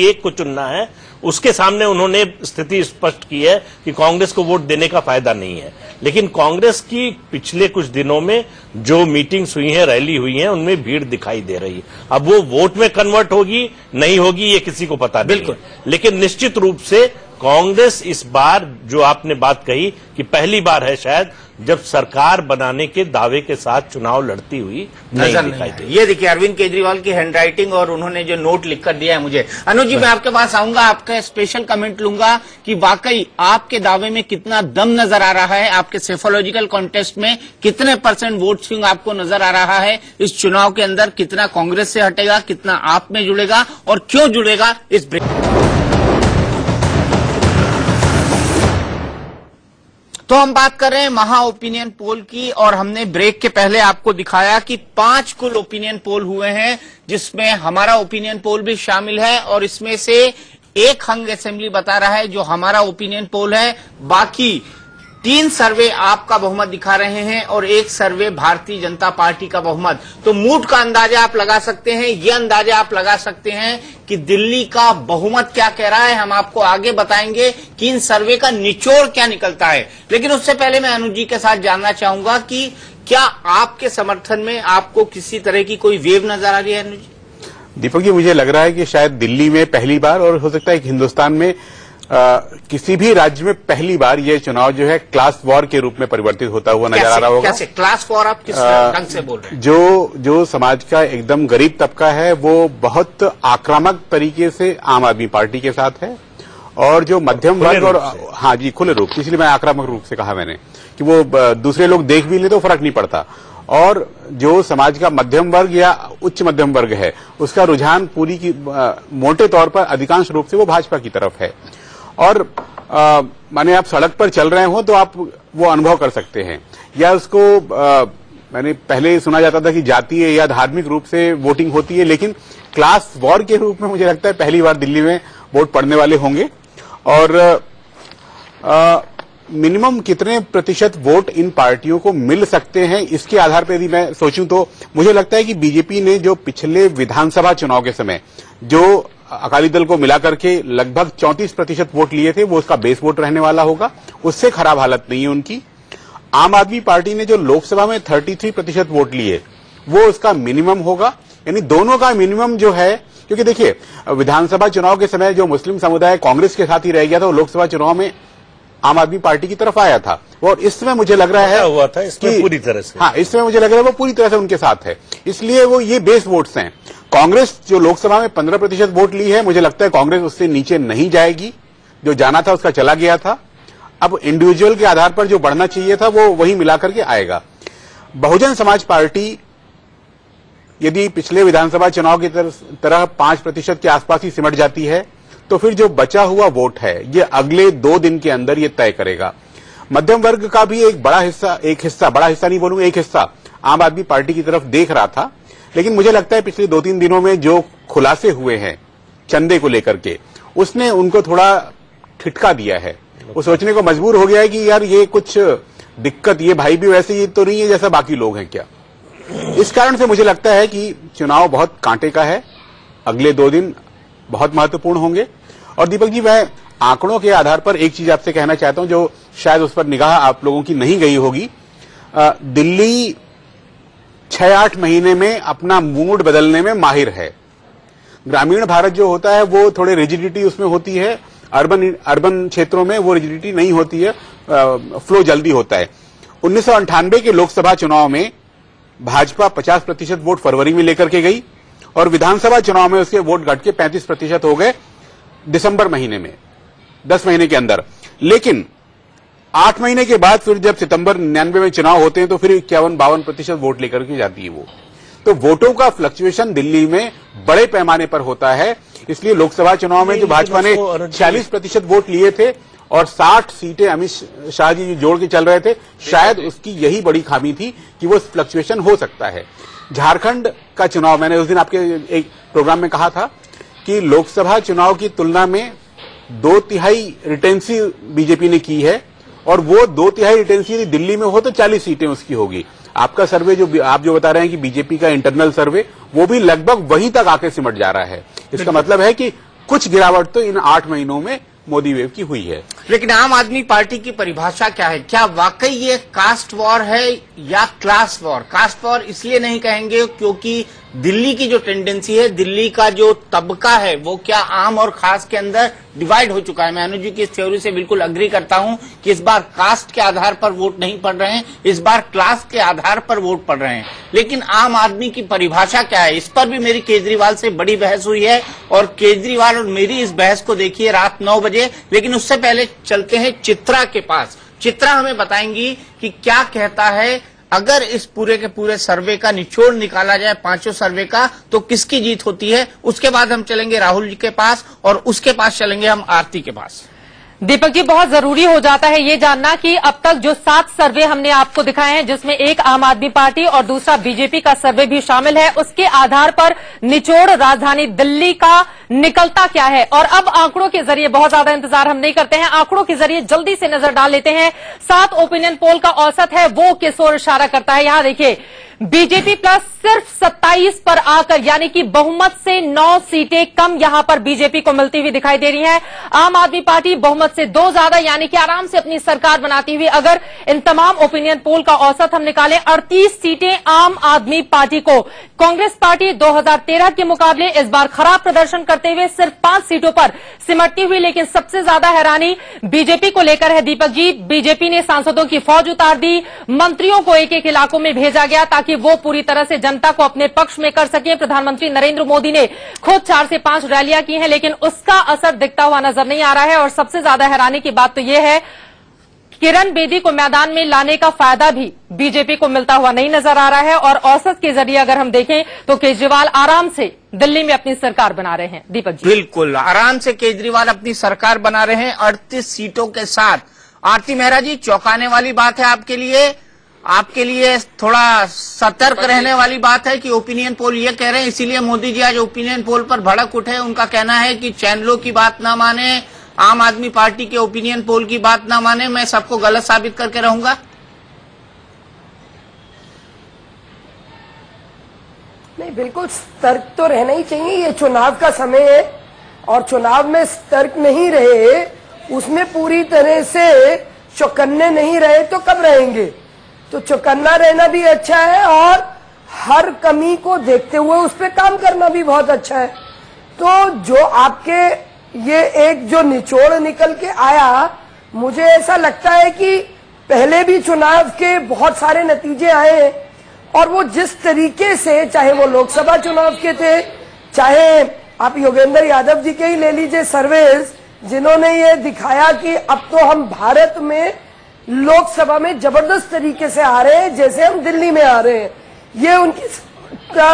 एक को चुनना है, उसके सामने उन्होंने स्थिति स्पष्ट की है कि कांग्रेस को वोट देने का फायदा नहीं है। लेकिन कांग्रेस की पिछले कुछ दिनों में जो मीटिंग्स हुई हैं, रैली हुई हैं, उनमें भीड़ दिखाई दे रही है। अब वो वोट में कन्वर्ट होगी नहीं होगी ये किसी को पता नहीं है। लेकिन निश्चित रूप से कांग्रेस इस बार, जो आपने बात कही कि पहली बार है शायद जब सरकार बनाने के दावे के साथ चुनाव लड़ती हुई नहीं दिखाई दी। ये देखिए अरविंद केजरीवाल की हैंडराइटिंग और उन्होंने जो नोट लिखकर दिया है मुझे। अनुज जी, मैं आपके पास आऊंगा, आपका स्पेशल कमेंट लूंगा कि वाकई आपके दावे में कितना दम नजर आ रहा है। आप आपके सेफोलॉजिकल कॉन्टेस्ट में कितने % वोट स्विंग आपको नजर आ रहा है इस चुनाव के अंदर, कितना कांग्रेस से हटेगा, कितना आप में जुड़ेगा और क्यों जुड़ेगा, इस ब्रेक। तो हम बात कर रहे हैं महा ओपिनियन पोल की, और हमने ब्रेक के पहले आपको दिखाया कि 5 कुल ओपिनियन पोल हुए हैं, जिसमें हमारा ओपिनियन पोल भी शामिल है, और इसमें से एक हंग असेंबली बता रहा है जो हमारा ओपिनियन पोल है, बाकी 3 सर्वे आपका बहुमत दिखा रहे हैं और 1 सर्वे भारतीय जनता पार्टी का बहुमत। तो मूड का अंदाजा आप लगा सकते हैं, ये अंदाजा आप लगा सकते हैं कि दिल्ली का बहुमत क्या कह रहा है। हम आपको आगे बताएंगे कि इन सर्वे का निचोड़ क्या निकलता है, लेकिन उससे पहले मैं अनुज जी के साथ जानना चाहूंगा कि क्या आपके समर्थन में आपको किसी तरह की कोई वेव नजर आ रही है। अनुज दीपक जी, मुझे लग रहा है कि शायद दिल्ली में पहली बार, और हो सकता है कि हिंदुस्तान में किसी भी राज्य में पहली बार ये चुनाव जो है क्लास वॉर के रूप में परिवर्तित होता हुआ नजर आ रहा होगा। कैसे क्लास वॉर आप किस ढंग से बोल रहे हैं? जो समाज का एकदम गरीब तबका है वो बहुत आक्रामक तरीके से आम आदमी पार्टी के साथ है, और जो मध्यम वर्ग, और हाँ जी खुले रूप, इसलिए मैं आक्रामक रूप से कहा मैंने कि वो दूसरे लोग देख भी ले तो फर्क नहीं पड़ता, और जो समाज का मध्यम वर्ग या उच्च मध्यम वर्ग है उसका रुझान पूरी की मोटे तौर पर अधिकांश रूप से वो भाजपा की तरफ है। और माने आप सड़क पर चल रहे हो तो आप वो अनुभव कर सकते हैं, या उसको मैंने पहले सुना जाता था कि जातीय या धार्मिक रूप से वोटिंग होती है, लेकिन क्लास वॉर के रूप में मुझे लगता है पहली बार दिल्ली में वोट पड़ने वाले होंगे। और मिनिमम कितने प्रतिशत वोट इन पार्टियों को मिल सकते हैं, इसके आधार पर यदि मैं सोचूं तो मुझे लगता है कि बीजेपी ने जो पिछले विधानसभा चुनाव के समय जो अकाली दल को मिलाकर के लगभग 34% वोट लिए थे वो उसका बेस वोट रहने वाला होगा, उससे खराब हालत नहीं है उनकी। आम आदमी पार्टी ने जो लोकसभा में 33% वोट लिए वो उसका मिनिमम होगा, यानी दोनों का मिनिमम जो है, क्योंकि देखिए विधानसभा चुनाव के समय जो मुस्लिम समुदाय कांग्रेस के साथ ही रह गया था वो लोकसभा चुनाव में आम आदमी पार्टी की तरफ आया था, और इस समय मुझे लग रहा है हुआ था इसमें पूरी तरह से, हाँ इस समय मुझे लग रहा है वो पूरी तरह से उनके साथ है, इसलिए वो ये बेस वोट्स हैं। कांग्रेस जो लोकसभा में 15% वोट ली है, मुझे लगता है कांग्रेस उससे नीचे नहीं जाएगी, जो जाना था उसका चला गया था। अब इंडिविजुअल के आधार पर जो बढ़ना चाहिए था वो वही मिलाकर के आएगा। बहुजन समाज पार्टी यदि पिछले विधानसभा चुनाव की तरह 5% के आसपास ही सिमट जाती है तो फिर जो बचा हुआ वोट है ये अगले 2 दिन के अंदर ये तय करेगा। मध्यम वर्ग का भी एक बड़ा हिस्सा नहीं बोलूंगा, एक हिस्सा आम आदमी पार्टी की तरफ देख रहा था, लेकिन मुझे लगता है पिछले 2-3 दिनों में जो खुलासे हुए हैं चंदे को लेकर के, उसने उनको थोड़ा ठिठका दिया है। वो सोचने को मजबूर हो गया है कि यार ये कुछ दिक्कत, ये भाई भी वैसे ही तो नहीं है जैसा बाकी लोग हैं क्या। इस कारण से मुझे लगता है कि चुनाव बहुत कांटे का है, अगले 2 दिन बहुत महत्वपूर्ण होंगे। और दीपक जी, मैं आंकड़ों के आधार पर एक चीज आपसे कहना चाहता हूं जो शायद उस पर निगाह आप लोगों की नहीं गई होगी। दिल्ली 6-8 महीने में अपना मूड बदलने में माहिर है। ग्रामीण भारत जो होता है वो थोड़े रिजिडिटी उसमें होती है, अर्बन क्षेत्रों में वो रिजिडिटी नहीं होती है, फ्लो जल्दी होता है। 1998 के लोकसभा चुनाव में भाजपा 50% वोट फरवरी में लेकर के गई, और विधानसभा चुनाव में उसके वोट घट के 35% हो गए दिसंबर महीने में, 10 महीने के अंदर। लेकिन 8 महीने के बाद फिर जब सितंबर 99 में चुनाव होते हैं तो फिर 51-52% वोट लेकर के जाती है वो। तो वोटों का फ्लक्चुएशन दिल्ली में बड़े पैमाने पर होता है, इसलिए लोकसभा चुनाव में जो भाजपा ने 46% वोट लिए थे और 60 सीटें अमित शाह जी जोड़ के चल रहे थे, शायद उसकी यही बड़ी खामी थी कि वो फ्लक्चुएशन हो सकता है। झारखंड का चुनाव, मैंने उस दिन आपके एक प्रोग्राम में कहा था कि लोकसभा चुनाव की तुलना में 2/3 रिटेंसी बीजेपी ने की है, और वो 2/3 रिटेंसी यदि दिल्ली में हो तो 40 सीटें उसकी होगी। आपका सर्वे जो आप बता रहे हैं कि बीजेपी का इंटरनल सर्वे, वो भी लगभग वहीं तक आके सिमट जा रहा है। इसका मतलब है कि कुछ गिरावट तो इन 8 महीनों में मोदी वेव की हुई है। लेकिन आम आदमी पार्टी की परिभाषा क्या है? क्या वाकई ये कास्ट वॉर है या क्लास वॉर? कास्ट वॉर इसलिए नहीं कहेंगे क्योंकि दिल्ली की जो टेंडेंसी है, दिल्ली का जो तबका है, वो क्या आम और खास के अंदर डिवाइड हो चुका है। मैं अनुज जी की इस थ्योरी से बिल्कुल अग्री करता हूं कि इस बार कास्ट के आधार पर वोट नहीं पड़ रहे हैं, इस बार क्लास के आधार पर वोट पड़ रहे हैं। लेकिन आम आदमी की परिभाषा क्या है, इस पर भी मेरी केजरीवाल से बड़ी बहस हुई है, और केजरीवाल और मेरी इस बहस को देखिए रात 9 बजे। लेकिन उससे पहले चलते हैं चित्रा के पास, चित्रा हमें बताएंगी कि क्या कहता है। अगर इस पूरे के पूरे सर्वे का निचोड़ निकाला जाए, पांचों सर्वे का, तो किसकी जीत होती है। उसके बाद हम चलेंगे राहुल जी के पास और उसके पास चलेंगे हम आरती के पास। दीपक जी, बहुत जरूरी हो जाता है ये जानना कि अब तक जो 7 सर्वे हमने आपको दिखाए हैं, जिसमें एक आम आदमी पार्टी और दूसरा बीजेपी का सर्वे भी शामिल है, उसके आधार पर निचोड़ राजधानी दिल्ली का निकलता क्या है। और अब आंकड़ों के जरिए, बहुत ज्यादा इंतजार हम नहीं करते हैं, आंकड़ों के जरिए जल्दी से नजर डाल लेते हैं। 7 ओपिनियन पोल का औसत है वो किस ओर इशारा करता है। यहां देखिए, बीजेपी प्लस सिर्फ 27 पर आकर, यानी कि बहुमत से 9 सीटें कम यहां पर बीजेपी को मिलती हुई दिखाई दे रही हैं। आम आदमी पार्टी बहुमत से 2 ज्यादा, यानी कि आराम से अपनी सरकार बनाती हुई। अगर इन तमाम ओपिनियन पोल का औसत हम निकालें, 38 सीटें आम आदमी पार्टी को। कांग्रेस पार्टी 2013 के मुकाबले इस बार खराब प्रदर्शन करते हुए सिर्फ 5 सीटों पर सिमटती हुई। लेकिन सबसे ज्यादा हैरानी बीजेपी को लेकर है दीपक जी। बीजेपी ने सांसदों की फौज उतार दी, मंत्रियों को एक एक इलाकों में भेजा गया ताकि वो पूरी तरह से जनता को अपने पक्ष में कर सके। प्रधानमंत्री नरेंद्र मोदी ने खुद 4 से 5 रैलियां की हैं, लेकिन उसका असर दिखता हुआ नजर नहीं आ रहा है। और सबसे ज्यादा हैरानी की बात तो यह है, किरण बेदी को मैदान में लाने का फायदा भी बीजेपी को मिलता हुआ नहीं नजर आ रहा है। और औसत के जरिए अगर हम देखें तो केजरीवाल आराम से दिल्ली में अपनी सरकार बना रहे हैं। दीपक जी, बिल्कुल आराम से केजरीवाल अपनी सरकार बना रहे हैं 38 सीटों के साथ। आरती मेहरा जी, चौंकाने वाली बात है आपके लिए थोड़ा सतर्क रहने वाली बात है कि ओपिनियन पोल ये कह रहे हैं, इसीलिए मोदी जी आज ओपिनियन पोल पर भड़क उठे। उनका कहना है कि चैनलों की बात ना माने, आम आदमी पार्टी के ओपिनियन पोल की बात ना माने, मैं सबको गलत साबित करके रहूंगा। नहीं, बिल्कुल सतर्क तो रहना ही चाहिए। ये चुनाव का समय है और चुनाव में सतर्क नहीं रहे, उसमें पूरी तरह से चौकन्ने नहीं रहे तो कब रहेंगे। तो चौकन्ना रहना भी अच्छा है और हर कमी को देखते हुए उस पर काम करना भी बहुत अच्छा है। तो जो आपके ये एक जो निचोड़ निकल के आया, मुझे ऐसा लगता है कि पहले भी चुनाव के बहुत सारे नतीजे आए और वो जिस तरीके से, चाहे वो लोकसभा चुनाव के थे, चाहे आप योगेंद्र यादव जी के ही ले लीजिए सर्वेस, जिन्होंने ये दिखाया कि अब तो हम भारत में लोकसभा में जबरदस्त तरीके से आ रहे हैं जैसे हम दिल्ली में आ रहे हैं। ये उनकी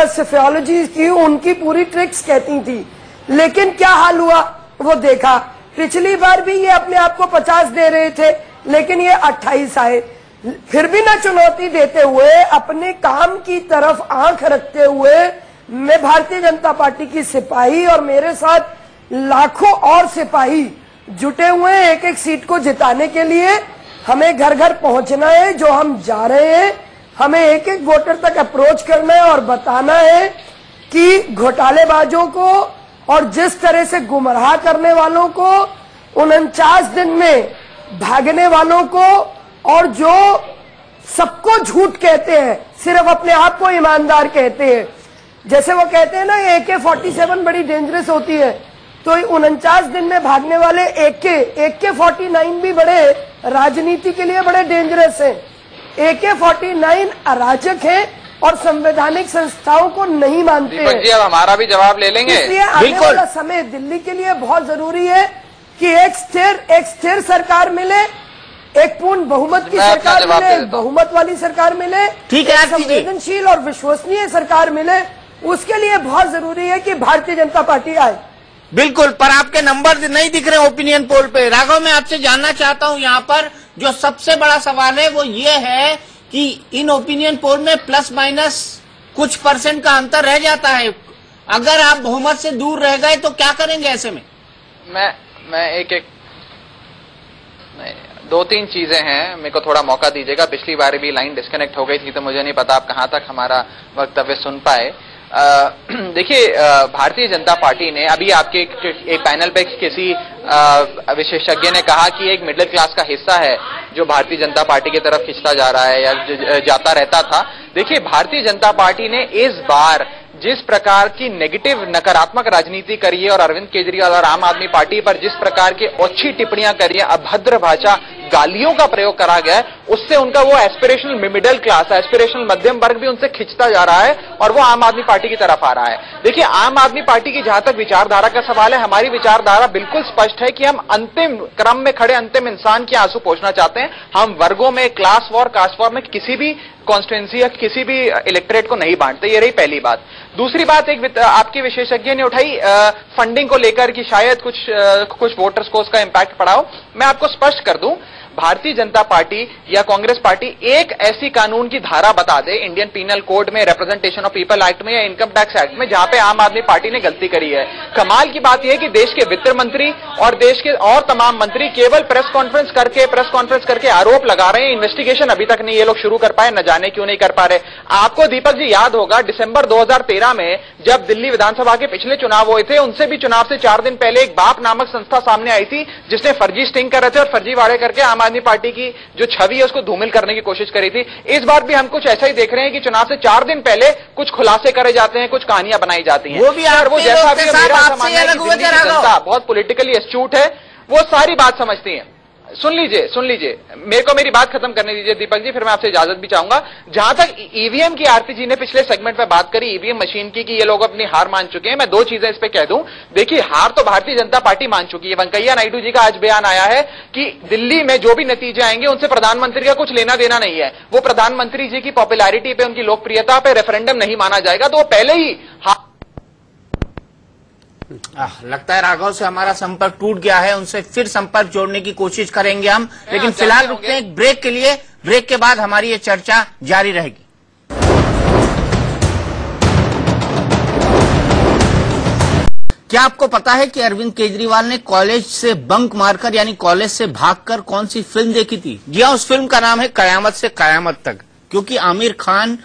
सोशियोलॉजी की उनकी पूरी ट्रिक्स कहती थी। लेकिन क्या हाल हुआ वो देखा। पिछली बार भी ये अपने आप को 50 दे रहे थे, लेकिन ये 28 आए। फिर भी ना चुनौती देते हुए, अपने काम की तरफ आंख रखते हुए, मैं भारतीय जनता पार्टी की सिपाही और मेरे साथ लाखों और सिपाही जुटे हुए हैं एक एक सीट को जिताने के लिए। हमें घर घर पहुंचना है, जो हम जा रहे हैं हमें एक एक वोटर तक अप्रोच करना है और बताना है कि घोटालेबाजों को और जिस तरह से गुमराह करने वालों को, 49 दिन में भागने वालों को, और जो सबको झूठ कहते हैं, सिर्फ अपने आप को ईमानदार कहते हैं। जैसे वो कहते हैं ना AK-47 बड़ी डेंजरस होती है, तो 49 दिन में भागने वाले AK-49 भी बड़े राजनीति के लिए बड़े डेंजरस हैं। AK-49 अराजक है और संवैधानिक संस्थाओं को नहीं मानते हैं। जी, अब हमारा भी जवाब ले लेंगे। इसलिए आने वाला समय दिल्ली के लिए बहुत जरूरी है कि एक स्थिर सरकार मिले, एक पूर्ण बहुमत की सरकार मिले, बहुमत वाली सरकार मिले, ठीक है, संवेदनशील और विश्वसनीय सरकार मिले। उसके लिए बहुत जरूरी है कि भारतीय जनता पार्टी आए। बिल्कुल, पर आपके नंबर नहीं दिख रहे ओपिनियन पोल पे। राघव, मैं आपसे जानना चाहता हूं, यहाँ पर जो सबसे बड़ा सवाल है वो ये है कि इन ओपिनियन पोल में प्लस माइनस कुछ % का अंतर रह जाता है। अगर आप बहुमत से दूर रह गए तो क्या करेंगे ऐसे में? मैं एक 2-3 चीजें हैं, मेरे को थोड़ा मौका दीजिएगा। पिछली बार भी लाइन डिस्कनेक्ट हो गई थी, तो मुझे नहीं पता आप कहां तक हमारा वक्तव्य सुन पाए। देखिए, भारतीय जनता पार्टी ने अभी आपके एक पैनल पे किसी विशेषज्ञ ने कहा कि एक मिडिल क्लास का हिस्सा है जो भारतीय जनता पार्टी की तरफ खिंचता जा रहा है या जाता रहता था। देखिए, भारतीय जनता पार्टी ने इस बार जिस प्रकार की नेगेटिव नकारात्मक राजनीति करी है और अरविंद केजरीवाल और आम आदमी पार्टी पर जिस प्रकार की ओछी टिप्पणियां करी है, अभद्र भाषा गालियों का प्रयोग करा गया है, उससे उनका वो एस्पिरेशनल मिडिल क्लास, एस्पिरेशनल मध्यम वर्ग भी उनसे खिंचता जा रहा है और वो आम आदमी पार्टी की तरफ आ रहा है। देखिए, आम आदमी पार्टी की जहां तक विचारधारा का सवाल है, हमारी विचारधारा बिल्कुल स्पष्ट है कि हम अंतिम क्रम में खड़े अंतिम इंसान के आंसू पोंछना चाहते हैं। हम वर्गों में, क्लास वॉर, कास्ट वॉर में किसी भी कॉन्स्टिट्यूंसी या किसी भी इलेक्टोरेट को नहीं बांटते। ये रही पहली बात। दूसरी बात, एक आपके विशेषज्ञ ने उठाई फंडिंग को लेकर कि शायद कुछ वोटर्स को उसका इंपैक्ट पड़ा हो। मैं आपको स्पष्ट कर दूं, भारतीय जनता पार्टी या कांग्रेस पार्टी एक ऐसी कानून की धारा बता दे इंडियन पीनल कोड में, रिप्रेजेंटेशन ऑफ पीपल एक्ट में या इनकम टैक्स एक्ट में, जहां पे आम आदमी पार्टी ने गलती करी है। कमाल की बात यह है कि देश के वित्त मंत्री और देश के और तमाम मंत्री केवल प्रेस कॉन्फ्रेंस करके आरोप लगा रहे हैं। इन्वेस्टिगेशन अभी तक नहीं ये लोग शुरू कर पाए, न जाने क्यों नहीं कर पा रहे। आपको दीपक जी याद होगा, दिसंबर 2013 में जब दिल्ली विधानसभा के पिछले चुनाव हुए थे, उनसे भी चुनाव से 4 दिन पहले एक बाप नामक संस्था सामने आई थी जिसने फर्जी स्टिंग कर रहे थे और फर्जीवाड़े करके आम आदमी पार्टी की जो छवि है उसको धूमिल करने की कोशिश करी थी। इस बार भी हम कुछ ऐसा ही देख रहे हैं कि चुनाव से 4 दिन पहले कुछ खुलासे करे जाते हैं, कुछ कहानियां बनाई जाती हैं। वो भी वो जैसा भी मेरा मानना है कि दिल्ली की जनता बहुत पॉलिटिकली एस्ट्यूट है, वो सारी बात समझती है। सुन लीजिए, मेरे को मेरी बात खत्म करने दीजिए दीपक जी, फिर मैं आपसे इजाजत भी चाहूंगा। जहां तक ईवीएम की आरती जी ने पिछले सेगमेंट में बात करी, ईवीएम मशीन की, कि ये लोग अपनी हार मान चुके हैं, मैं 2 चीजें इस पे कह दूं। देखिए, हार तो भारतीय जनता पार्टी मान चुकी है। वेंकैया नायडू जी का आज बयान आया है कि दिल्ली में जो भी नतीजे आएंगे उनसे प्रधानमंत्री का कुछ लेना देना नहीं है। वो प्रधानमंत्री जी की पॉपुलैरिटी पे, उनकी लोकप्रियता पे रेफरेंडम नहीं माना जाएगा, तो वो पहले ही लगता है राघव से हमारा संपर्क टूट गया है। उनसे फिर संपर्क जोड़ने की कोशिश करेंगे हम, लेकिन फिलहाल रुकते हैं एक ब्रेक के लिए। ब्रेक के बाद हमारी ये चर्चा जारी रहेगी। क्या आपको पता है कि अरविंद केजरीवाल ने कॉलेज से बंक मारकर, यानी कॉलेज से भागकर कौन सी फिल्म देखी थी? जी हाँ, उस फिल्म का नाम है कयामत से कयामत तक, क्योंकि आमिर खान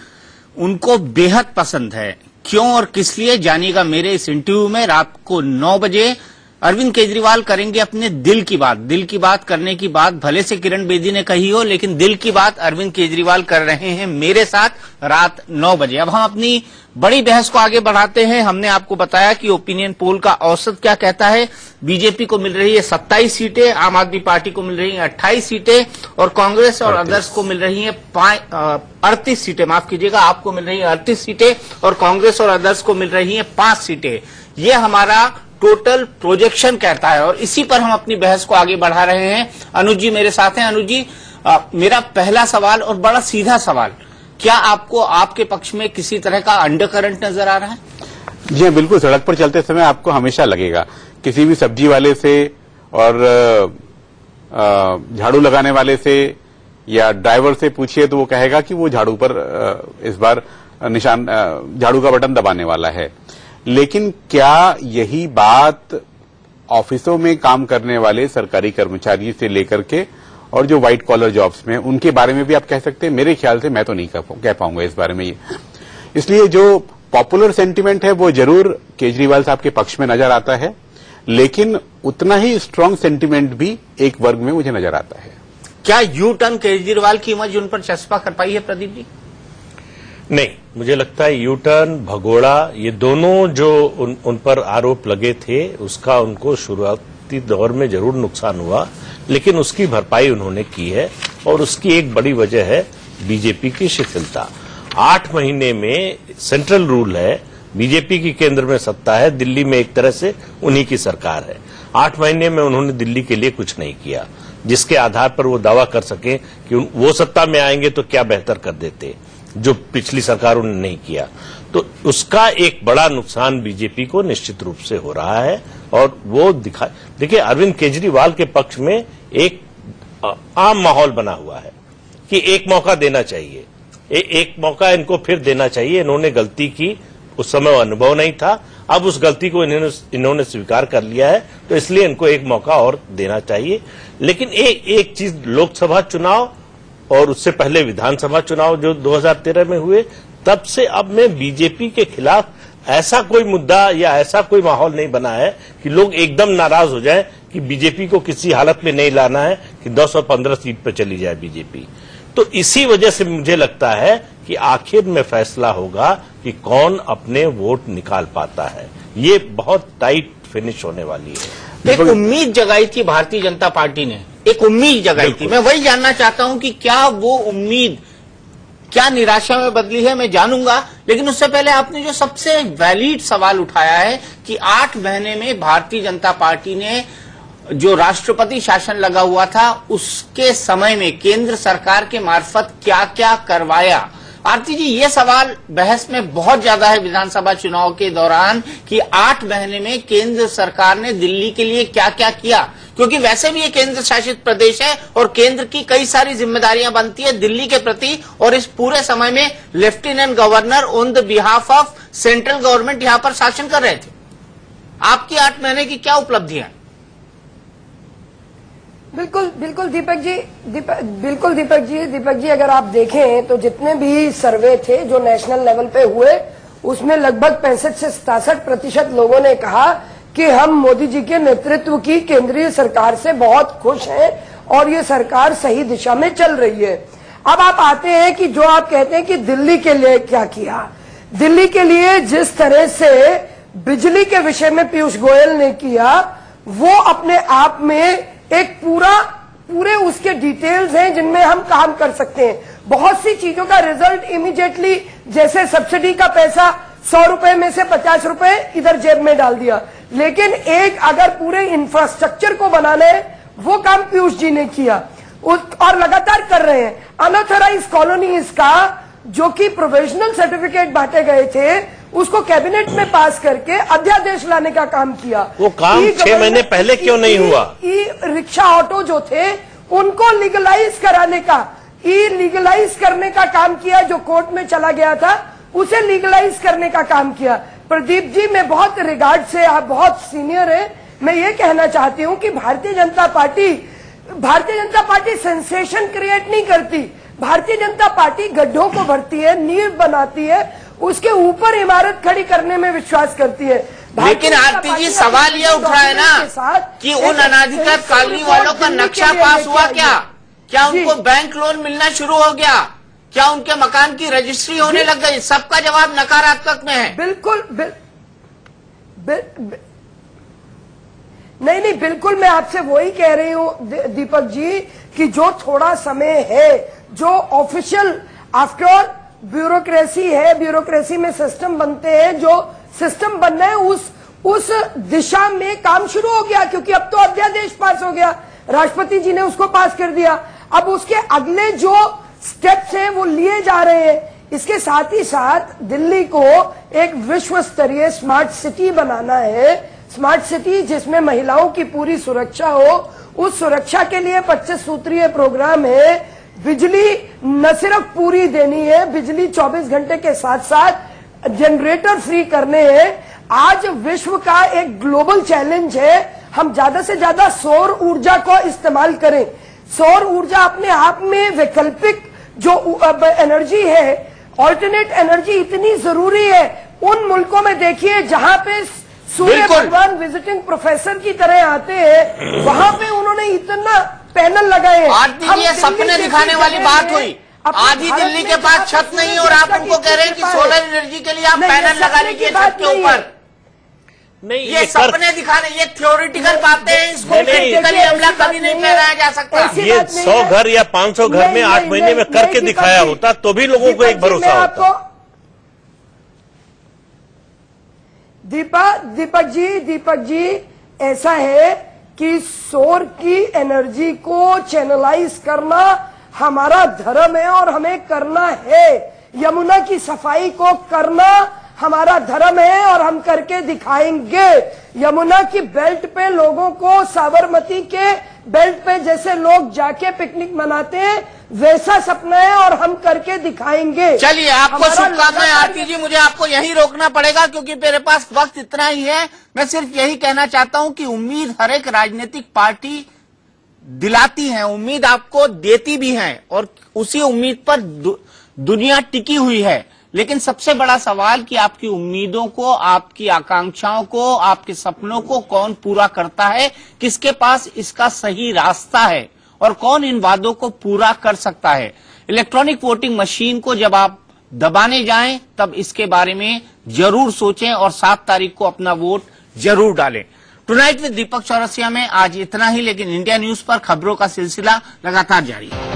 उनको बेहद पसंद है। क्यों और किस लिए, जानिएगा मेरे इस इंटरव्यू में। रात को 9 बजे अरविंद केजरीवाल करेंगे अपने दिल की बात। दिल की बात करने की बात भले से किरण बेदी ने कही हो, लेकिन दिल की बात अरविंद केजरीवाल कर रहे हैं मेरे साथ रात 9 बजे। अब हम अपनी बड़ी बहस को आगे बढ़ाते हैं। हमने आपको बताया कि ओपिनियन पोल का औसत क्या कहता है। बीजेपी को मिल रही है 27 सीटें, आम आदमी पार्टी को मिल रही है 28 सीटें और कांग्रेस और अदर्स को मिल रही है 38 सीटें। माफ कीजिएगा, आपको मिल रही है 38 सीटें और कांग्रेस और अदर्स को मिल रही है 5 सीटें। ये हमारा टोटल प्रोजेक्शन कहता है और इसी पर हम अपनी बहस को आगे बढ़ा रहे हैं। अनुज जी मेरे साथ हैं। अनुज जी, मेरा पहला सवाल और बड़ा सीधा सवाल, क्या आपको आपके पक्ष में किसी तरह का अंडरकरंट नजर आ रहा है? जी हाँ, बिल्कुल। सड़क पर चलते समय आपको हमेशा लगेगा, किसी भी सब्जी वाले से और झाड़ू लगाने वाले से या ड्राइवर से पूछिए तो वो कहेगा कि वो झाड़ू पर इस बार निशान, झाड़ू का बटन दबाने वाला है। लेकिन क्या यही बात ऑफिसों में काम करने वाले सरकारी कर्मचारी से लेकर के और जो व्हाइट कॉलर जॉब्स में, उनके बारे में भी आप कह सकते हैं? मेरे ख्याल से मैं तो नहीं कह पाऊंगा इस बारे में ये। इसलिए जो पॉपुलर सेंटिमेंट है वो जरूर केजरीवाल साहब के पक्ष में नजर आता है, लेकिन उतना ही स्ट्रांग सेंटिमेंट भी एक वर्ग में मुझे नजर आता है। क्या यू टर्न केजरीवाल की इमेज उन पर चस्पा कर पाई है प्रदीप जी? नहीं, मुझे लगता है यू टर्न, भगोड़ा, ये दोनों जो उन पर आरोप लगे थे उसका उनको शुरुआती दौर में जरूर नुकसान हुआ, लेकिन उसकी भरपाई उन्होंने की है और उसकी एक बड़ी वजह है बीजेपी की शिथिलता। 8 महीने में सेंट्रल रूल है, बीजेपी की केंद्र में सत्ता है, दिल्ली में एक तरह से उन्हीं की सरकार है। 8 महीने में उन्होंने दिल्ली के लिए कुछ नहीं किया जिसके आधार पर वो दावा कर सके कि वो सत्ता में आएंगे तो क्या बेहतर कर देते, जो पिछली सरकारों ने नहीं किया। तो उसका एक बड़ा नुकसान बीजेपी को निश्चित रूप से हो रहा है और वो देखिए अरविंद केजरीवाल के पक्ष में एक आम माहौल बना हुआ है कि एक मौका देना चाहिए, एक मौका इनको फिर देना चाहिए। इन्होंने गलती की, उस समय अनुभव नहीं था, अब उस गलती को इन्होंने स्वीकार कर लिया है, तो इसलिए इनको एक मौका और देना चाहिए। लेकिन एक चीज, लोकसभा चुनाव और उससे पहले विधानसभा चुनाव जो 2013 में हुए, तब से अब में बीजेपी के खिलाफ ऐसा कोई मुद्दा या ऐसा कोई माहौल नहीं बना है कि लोग एकदम नाराज हो जाएं कि बीजेपी को किसी हालत में नहीं लाना है कि 10 और 15 सीट पर चली जाए बीजेपी। तो इसी वजह से मुझे लगता है कि आखिर में फैसला होगा कि कौन अपने वोट निकाल पाता है। ये बहुत टाइट फिनिश होने वाली है। एक उम्मीद जगाई थी भारतीय जनता पार्टी ने एक उम्मीद जगाई थी। मैं वही जानना चाहता हूं कि क्या वो उम्मीद क्या निराशा में बदली है, मैं जानूंगा। लेकिन उससे पहले आपने जो सबसे वैलिड सवाल उठाया है कि 8 महीने में भारतीय जनता पार्टी ने जो राष्ट्रपति शासन लगा हुआ था उसके समय में केंद्र सरकार के मार्फत क्या क्या करवाया। आरती जी, ये सवाल बहस में बहुत ज्यादा है विधानसभा चुनाव के दौरान कि 8 महीने में केंद्र सरकार ने दिल्ली के लिए क्या क्या किया, क्योंकि वैसे भी ये केंद्र शासित प्रदेश है और केंद्र की कई सारी जिम्मेदारियां बनती है दिल्ली के प्रति। और इस पूरे समय में lieutenant governor on the behalf of central government यहां पर शासन कर रहे थे। आपकी 8 महीने की क्या उपलब्धियां? बिल्कुल दीपक जी अगर आप देखें तो जितने भी सर्वे थे जो नेशनल लेवल पे हुए उसमें लगभग 65 से 67% लोगों ने कहा कि हम मोदी जी के नेतृत्व की केंद्रीय सरकार से बहुत खुश हैं और ये सरकार सही दिशा में चल रही है। अब आप आते हैं कि जो आप कहते हैं कि दिल्ली के लिए क्या किया, दिल्ली के लिए जिस तरह से बिजली के विषय में पीयूष गोयल ने किया वो अपने आप में एक पूरे उसके डिटेल्स हैं जिनमें हम काम कर सकते हैं। बहुत सी चीजों का रिजल्ट इमीडिएटली, जैसे सब्सिडी का पैसा 100 रुपए में से 50 रुपए इधर जेब में डाल दिया, लेकिन एक अगर पूरे इंफ्रास्ट्रक्चर को बनाना है वो काम पीयूष जी ने किया और लगातार कर रहे हैं। अनऑथराइज कॉलोनीज का जो कि प्रोविजनल सर्टिफिकेट बांटे गए थे उसको कैबिनेट में पास करके अध्यादेश लाने का काम किया। वो काम 6 महीने पहले क्यों नहीं हुआ? ई रिक्शा ऑटो जो थे उनको लीगलाइज कराने का, लीगलाइज करने का काम किया, जो कोर्ट में चला गया था उसे लीगलाइज करने का काम किया। प्रदीप जी, मैं बहुत रिगार्ड से, आप बहुत सीनियर हैं, मैं ये कहना चाहती हूँ कि Bharatiya Janata party sensation create नहीं करती। भारतीय जनता पार्टी गड्ढों को भरती है, नींव बनाती है, उसके ऊपर इमारत खड़ी करने में विश्वास करती है। लेकिन आरती जी, सवाल ये उठ रहा है ना कि उन अनाधिकृत कॉलोनी वालों का नक्शा पास हुआ क्या उनको बैंक लोन मिलना शुरू हो गया, क्या उनके मकान की रजिस्ट्री होने लग गई? सबका जवाब नकारात्मक में है। बिल्कुल मैं आपसे वही कह रही हूँ दीपक जी कि जो थोड़ा समय है, जो ऑफिशियल आफ्टर ऑल ब्यूरोक्रेसी है, ब्यूरोक्रेसी में सिस्टम बनते हैं, जो सिस्टम बनना है उस दिशा में काम शुरू हो गया, क्योंकि अब तो अध्यादेश पास हो गया, राष्ट्रपति जी ने उसको पास कर दिया। अब उसके अगले जो स्टेप्स हैं वो लिए जा रहे हैं। इसके साथ ही साथ दिल्ली को एक विश्व स्तरीय स्मार्ट सिटी बनाना है, स्मार्ट सिटी जिसमें महिलाओं की पूरी सुरक्षा हो। उस सुरक्षा के लिए 25 सूत्रीय प्रोग्राम है। बिजली न सिर्फ पूरी देनी है, बिजली 24 घंटे के साथ साथ जनरेटर फ्री करने हैं। आज विश्व का एक ग्लोबल चैलेंज है, हम ज्यादा से ज्यादा सौर ऊर्जा को इस्तेमाल करें। सौर ऊर्जा अपने आप में वैकल्पिक जो एनर्जी है, ऑल्टरनेट एनर्जी इतनी जरूरी है। उन मुल्कों में देखिए जहां पे सूर्य भगवान विजिटिंग प्रोफेसर की तरह आते हैं, वहां पे उन्होंने इतना पैनल लगाए हैं। आज ये सपने दिखाने वाली बात हुई। आज ही दिल्ली के पास छत नहीं और आप उनको कह रहे हैं कि सोलर एनर्जी के लिए आप पैनल लगा लीजिए छत के ऊपर। नहीं, ये सपने दिखाने, ये थ्योरेटिकल बातें हैं, इसको प्रैक्टिकली अमला कभी नहीं फैलाया जा सकता। ये 100 घर या 500 घर में 8 महीने में करके दिखाया होता तो भी लोगों को एक भरोसा होता। दीपक जी ऐसा है कि सौर की एनर्जी को चैनलाइज करना हमारा धर्म है और हमें करना है। यमुना की सफाई को करना हमारा धर्म है और हम करके दिखाएंगे। यमुना की बेल्ट पे लोगों को, साबरमती के बेल्ट पे जैसे लोग जाके पिकनिक मनाते हैं, वैसा सपना है और हम करके दिखाएंगे। चलिए, आपको शुभकामनाएं आरती जी। मुझे आपको यही रोकना पड़ेगा क्योंकि मेरे पास वक्त इतना ही है। मैं सिर्फ यही कहना चाहता हूं कि उम्मीद हर एक राजनीतिक पार्टी दिलाती है, उम्मीद आपको देती भी है और उसी उम्मीद पर दुनिया टिकी हुई है। लेकिन सबसे बड़ा सवाल कि आपकी उम्मीदों को, आपकी आकांक्षाओं को, आपके सपनों को कौन पूरा करता है, किसके पास इसका सही रास्ता है और कौन इन वादों को पूरा कर सकता है। इलेक्ट्रॉनिक वोटिंग मशीन को जब आप दबाने जाएं तब इसके बारे में जरूर सोचें और 7 तारीख को अपना वोट जरूर डालें। टुनाइट विद दीपक चौरसिया में आज इतना ही, लेकिन इंडिया न्यूज पर खबरों का सिलसिला लगातार जारी है।